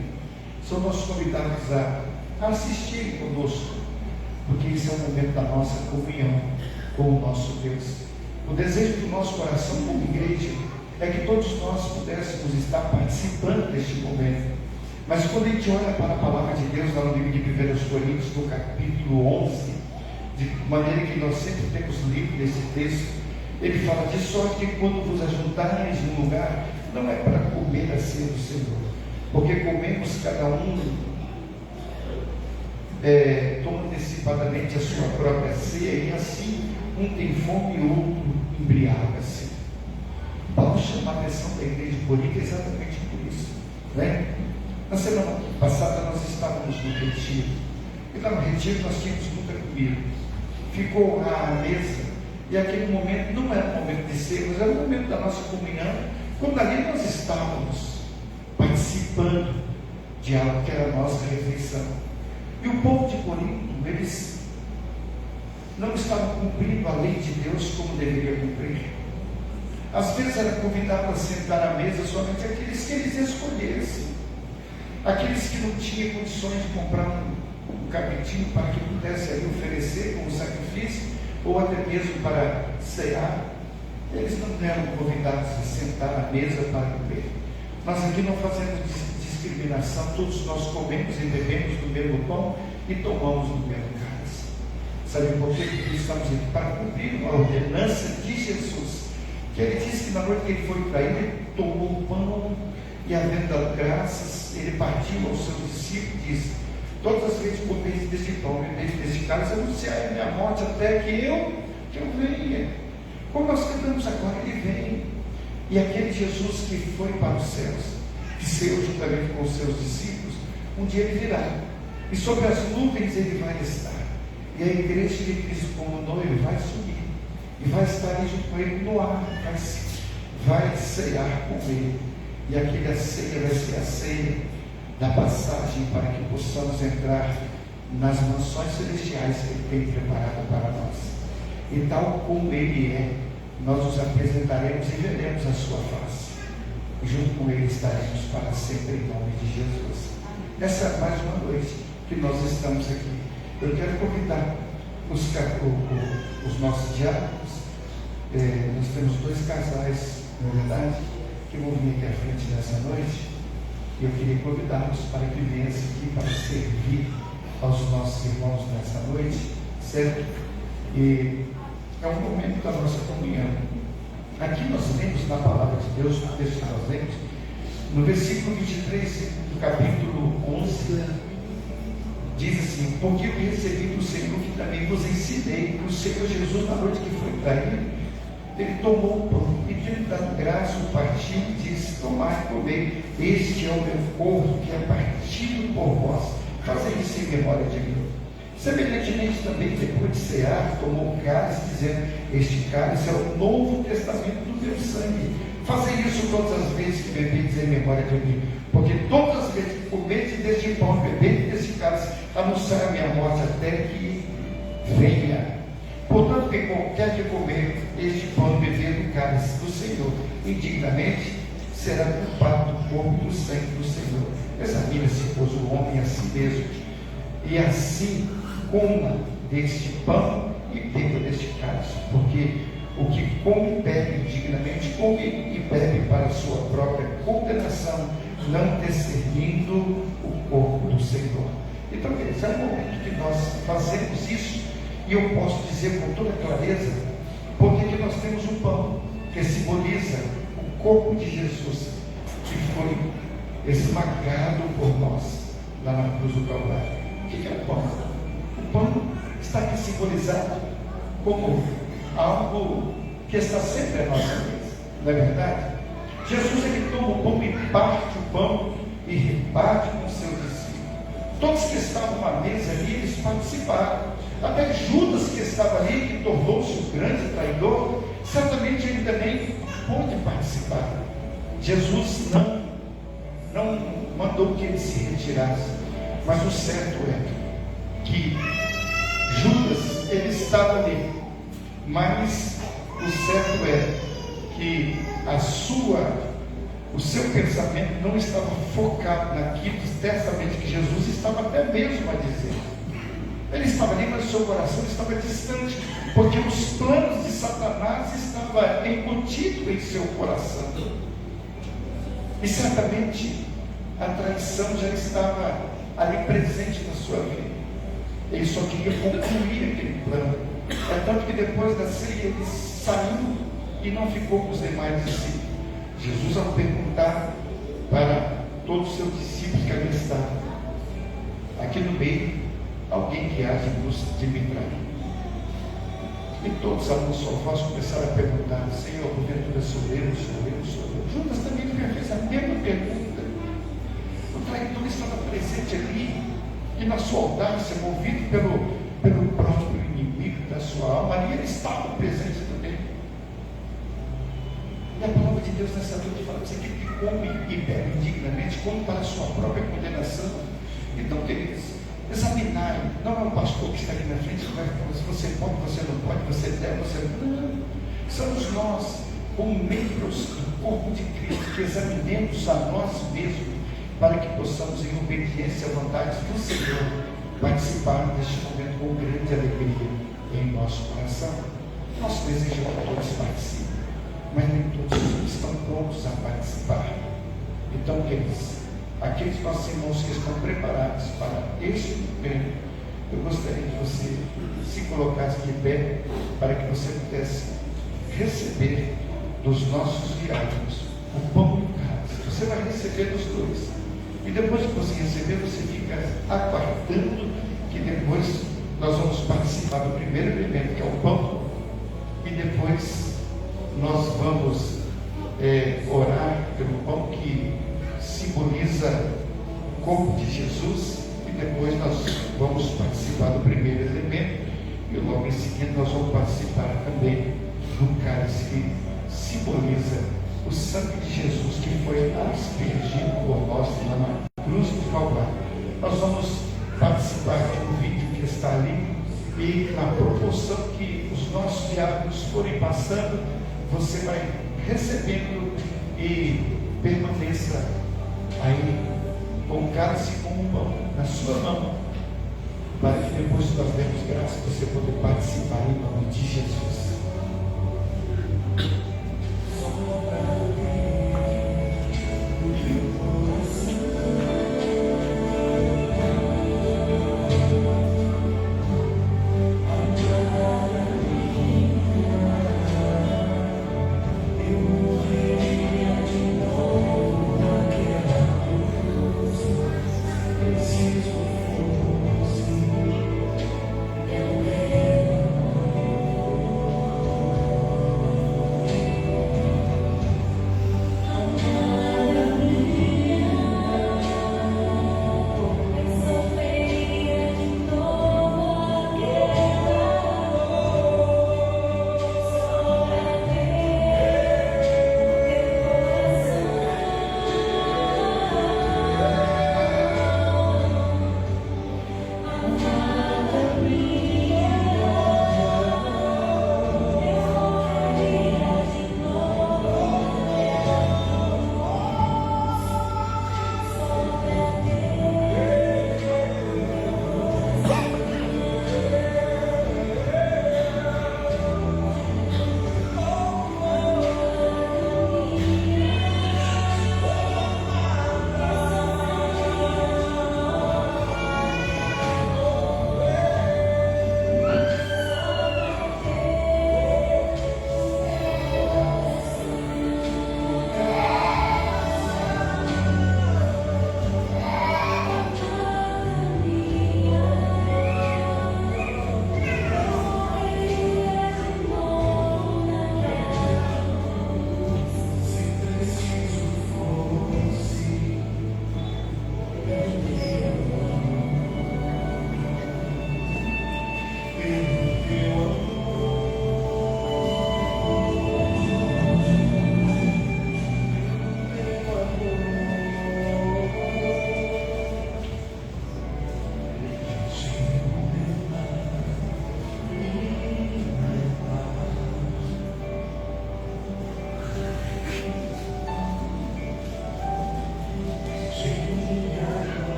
são nossos convidados a assistirem conosco, porque esse é o momento da nossa comunhão com o nosso Deus. O desejo do nosso coração como igreja é que todos nós pudéssemos estar participando deste momento. Mas quando a gente olha para a palavra de Deus lá no livro de 1 Coríntios, no capítulo 11, de maneira que nós sempre temos lido nesse texto, ele fala: de sorte que quando vos ajuntares num lugar, não é para comer a ceia do Senhor, porque comemos cada um toma antecipadamente a sua própria ceia, e assim um tem fome e outro embriaga-se. Paulo chama a atenção da igreja de Corinto exatamente por isso, né? Na semana passada nós estávamos no retiro, e lá no retiro nós tínhamos muita comida, ficou à mesa, e aquele momento não era um momento de ceia, mas era um momento da nossa comunhão, quando ali nós estávamos participando de algo que era a nossa refeição. E o povo de Corinto, eles não estavam cumprindo a lei de Deus como deveria cumprir. Às vezes era convidado a sentar à mesa somente aqueles que eles escolhessem, aqueles que não tinham condições de comprar um cabritinho para que pudesse ali oferecer como sacrifício, ou até mesmo para cear. Eles não eram convidados a sentar à mesa para comer. Nós aqui não fazemos discriminação, todos nós comemos e bebemos do mesmo pão e tomamos do mesmo cálice. Sabe por quê? Porque estamos aqui para cumprir uma ordenança de Jesus, que ele disse que na noite que ele foi traído, ele tomou o pão e, havendo dado graças, ele partiu aos seus discípulos e disse: todas as vezes que comeis deste pão e bebeis deste cálice, anunciai a minha morte até que eu venha. Como nós cantamos agora, ele vem. E aquele Jesus que foi para os céus, que saiu juntamente com os seus discípulos, um dia ele virá, e sobre as nuvens ele vai estar, e a igreja de Cristo como noivo vai subir, e vai estar aí junto com ele no ar, vai ceiar com ele, e aquela ceia vai ser a ceia da passagem para que possamos entrar nas mansões celestiais que ele tem preparado para nós. E tal como ele é, nós nos apresentaremos e veremos a sua face, e junto com ele estaremos para sempre em nome de Jesus. Essa é mais uma noite que nós estamos aqui. Eu quero convidar os nossos diáconos. Nós temos 2 casais, na verdade, que vão vir aqui à frente nessa noite, e eu queria convidá-los para que viessem aqui para servir aos nossos irmãos nessa noite, certo? E é um momento da nossa comunhão. Aqui nós lemos na palavra de Deus, no texto que nós lemos, no versículo 23 do capítulo 11, diz assim: porque eu recebi do Senhor que também vos ensinei, que o Senhor Jesus, na noite que foi traído, ele tomou o pão e, tendo dado graça, o partiu e disse: tomai e comei, este é o meu corpo que é partido por vós, fazei isso em memória de mim. Semelhantemente também, depois de cear, tomou o cálice, dizendo: este cálice é o novo testamento do meu sangue, fazei isso todas as vezes que bebedes em memória de mim, porque todas as vezes que comedes deste pão e bebedes deste cálice, anunciai a minha morte até que venha. Portanto, que qualquer que comer este pão e beber do cálice do Senhor indignamente, será culpado do corpo e do sangue do Senhor. Examine-se, pois, o homem a si mesmo, e assim coma deste pão e beba deste cálice, porque o que come e bebe indignamente, come e bebe para a sua própria condenação, não discernindo o corpo do Senhor. Então, queridos, é o momento que nós fazemos isso, e eu posso dizer com toda clareza, porque que nós temos um pão que simboliza o corpo de Jesus, que foi esmagado por nós lá na cruz do Calvário. O que é o pão? O pão está aqui simbolizado como algo que está sempre à nossa mesa, não é verdade? Jesus, ele toma o pão e parte o pão e reparte com seus discípulos. Todos que estavam à mesa ali, eles participaram. Até Judas, que estava ali, que tornou-se o grande traidor, certamente ele também pôde participar. Jesus não mandou que ele se retirasse, mas o certo é que Judas, ele estava ali, mas o certo é que o seu pensamento não estava focado naquilo certamente que Jesus estava até mesmo a dizer. Ele estava ali, mas o seu coração estava distante, porque os planos de Satanás estavam embutidos em seu coração. E certamente a traição já estava ali presente na sua vida. Ele só queria concluir aquele plano. É tanto que depois da ceia ele saiu e não ficou com os demais discípulos. Jesus, ao perguntar para todos os seus discípulos que ali estavam, aqui no meio, alguém que age em busca de me trair. E todos a uma só voz começaram a perguntar: Senhor, porventura sou eu? Judas também fez a mesma pergunta. O traidor estava presente ali, e na sua audácia, movido pelo próprio inimigo da sua alma, ali ele estava presente também. E a palavra de Deus nessa noite fala: você que come e bebe indignamente, come para a sua própria condenação. Então, queridos, examinai. Não é o pastor que está aqui na frente que vai falar se você pode, você não pode, você deve, você não. Somos nós, como membros do corpo de Cristo, que examinemos a nós mesmos, para que possamos, em obediência à vontade do Senhor, participar deste momento com grande alegria em nosso coração. Nosso desejo é que todos participem, mas nem todos estão prontos a participar. Então, aqueles nossos irmãos que estão preparados para este momento, eu gostaria que você se colocasse de pé, para que você pudesse receber dos nossos diáconos o pão e o cálice. Você vai receber dos dois. E depois que você receber, você fica aguardando que depois nós vamos participar do primeiro elemento, que é o pão, e depois nós vamos orar pelo pão que simboliza o corpo de Jesus, e depois nós vamos participar do primeiro elemento, e logo em seguida nós vamos participar também do cálice que simboliza o sangue de Jesus que foi aspergido por nós lá na cruz do Calvário. Nós vamos participar de um vídeo que está ali, e na proporção que os nossos diáconos forem passando, você vai recebendo e permaneça aí com o cálice e com o pão na sua mão, para que depois nós demos graça você poder participar em nome de Jesus.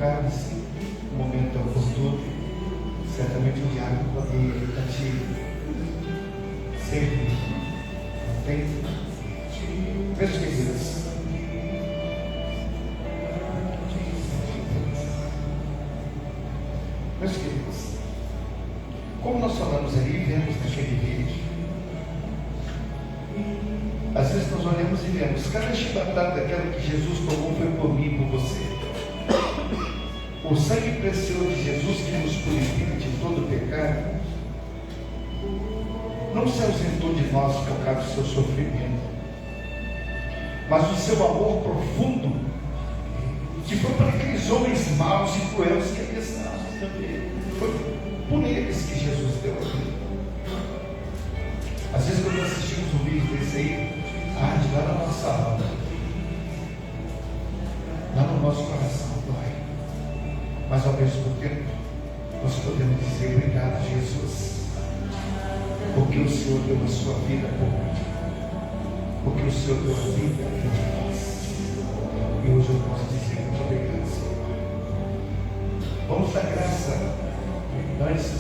cálice, o momento é oportuno, certamente o diácono pode estar te servir. Não tem? Meus queridos, como nós falamos ali, vemos naquele vídeo, às vezes nós olhamos e vemos, cada chibatada daquela que Jesus tomou foi por mim e por você. O sangue precioso de Jesus que nos purifica de todo pecado, não se ausentou de nós por causa do seu sofrimento, mas o seu amor profundo, que foi para aqueles homens maus e cruéis que ali estavam também. Foi por eles que Jesus deu a vida. Às vezes, quando assistimos um vídeo desse aí, arde lá na nossa alma, lá no nosso coração, dói. Mas ao mesmo tempo, nós podemos dizer obrigado, Jesus, porque o Senhor deu a sua vida por mim, porque o Senhor deu a vida por nós. E hoje eu posso dizer muito obrigado, Senhor. Vamos dar graça antes,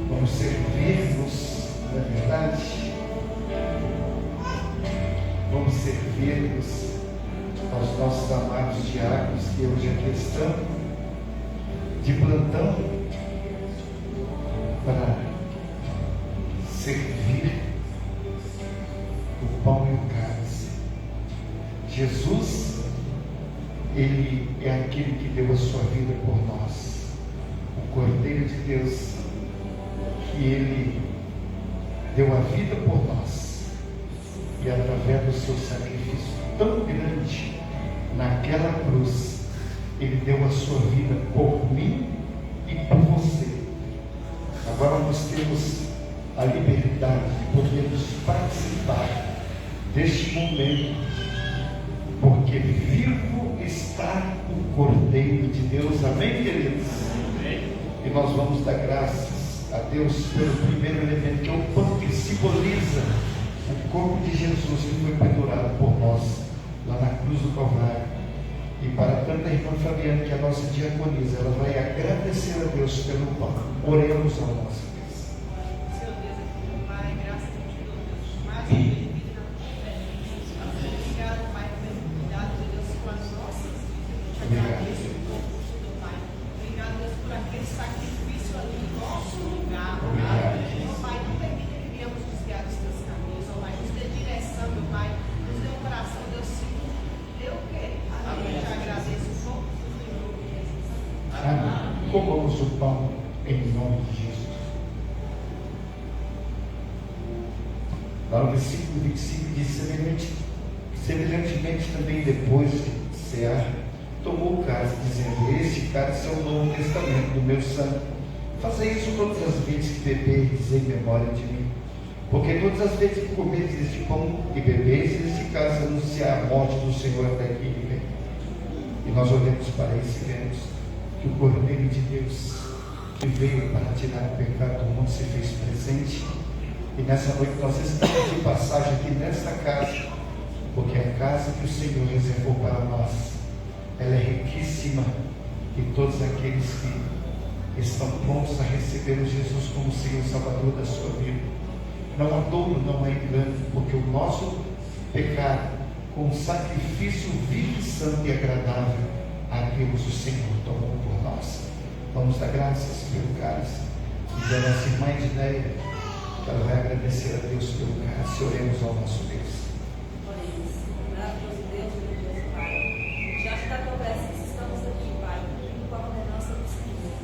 vamos servir-nos, na verdade, vamos servir-nos aos nossos amados diáconos que hoje aqui estão de plantão para servir o pão e o cálice. Jesus, Ele é aquele que deu a sua vida por nós, o Cordeiro de Deus, que Ele deu a vida por nós, e através do seu sacrifício tão grande naquela cruz, Ele deu a sua vida por mim e por você. Agora nós temos a liberdade de podermos participar deste momento, porque vivo está o Cordeiro de Deus. Amém, queridos? Amém. E nós vamos dar graças a Deus pelo primeiro elemento, que é o pão, que simboliza o corpo de Jesus que foi pendurado por nós lá na cruz do Calvário. E para tanta irmã Fabiana, que é a nossa diaconisa, ela vai agradecer a Deus pelo pão. Oremos ao nosso Deus. Seu Deus, Pai, graças a Deus, Deus, mais uma vez na presença. Obrigado, Pai, pelo cuidado de Deus com as nossas vidas. Te agradeço por tudo, Pai. Obrigado, Deus, por aquele sacrifício ali em nosso lugar. Meu Pai, não permita que venhamos desviar dos teus caminhos, ó Pai, nos dê direção, meu Pai, nos dê um coração, Deus, seguro. Eu quero. Amém. Te agradeço por tudo. Amém. Comamos o pão em nome de Jesus. Lá no versículo 25 diz: semelhantemente também depois de cear, tomou o cálice, dizendo: este cálice é o novo testamento do meu sangue. Fazei isso todas as vezes que beberdes em memória de mim. Porque todas as vezes que comerdes este pão e bebeis este cálice, anunciar a morte do Senhor até que ele venha. E nós olhamos para isso e vemos que o Cordeiro de Deus, que veio para tirar o pecado do mundo, se fez presente. E nessa noite nós estamos de passagem aqui nesta casa, porque a casa que o Senhor reservou para nós, ela é riquíssima, e todos aqueles que estão prontos a receber o Jesus como Senhor e Salvador da sua vida, não há dolo, não há engano, porque o nosso pecado, com um sacrifício vivo, santo e agradável a Deus, o Senhor tomou por nós. Vamos dar graças pelo cálice. E a nossa irmã Edneia, ela vai agradecer a Deus pelo cálice. Oremos ao nosso Deus. Oremos. Maravilhoso Deus, meu Deus, Pai. Diante da tua presença estamos aqui, Pai, cumprindo com a ordenança do Senhor.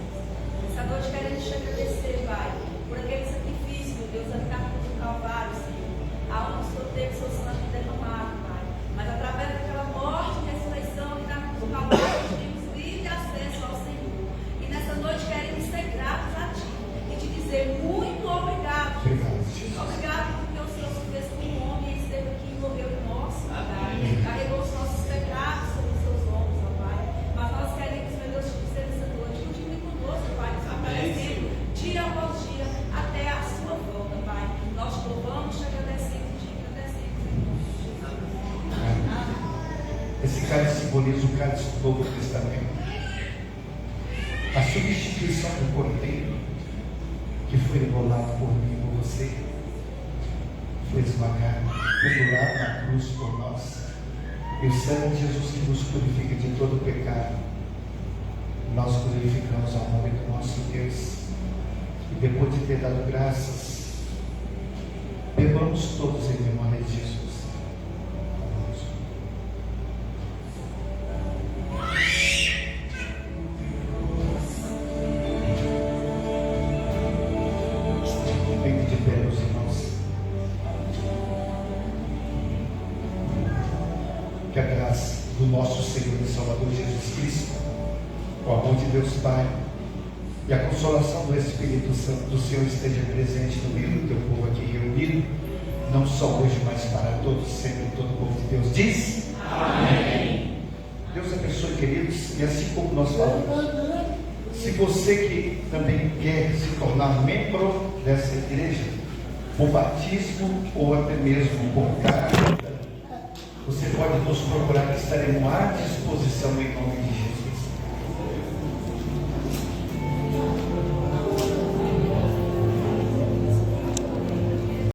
Essa noite queremos te agradecer, Pai, por aquele sacrifício, meu Deus, da cruz do Calvário, Senhor. Aonde o Senhor teve seu sangue derramado, Pai. Mas através daquela morte e ressurreição e da cruz do Calvário, nós temos livre acesso ao Senhor. E nessa noite queremos ser gratos a Ti e te dizer muito obrigado. Obrigado porque o Senhor se fez como um homem e esteve aqui e morreu em nosso lugar. Carregou os nossos pecados sobre os seus ombros, ó Pai. Mas nós queremos, meu Deus, te dizer nessa noite, continue conosco, Pai, nos fortalecendo dia após dia até a sua volta, Pai. Nós te louvamos, te agradecemos, Esse cálice simboliza o cálice do Novo Testamento. A substituição do cordeiro que foi imolado por mim e por você, foi esmagado, pendurado na cruz por nós. E o sangue de Jesus que nos purifica de todo pecado, nós glorificamos ao nome do nosso Deus. E depois de ter dado graças, bebamos todos em memória de Jesus. Fique de pé, meus irmãos. Que a graça do nosso Senhor e Salvador Jesus Cristo, o amor de Deus Pai e a consolação do Espírito Santo do Senhor esteja presente no meio do teu povo aqui reunido, não só hoje, mas para todos, sempre, todo o povo de Deus diz amém. Deus abençoe, queridos, e assim como nós falamos, se você que também quer se tornar membro dessa igreja, por batismo ou até mesmo por carta, você pode nos procurar, que estaremos à disposição em nome de Jesus.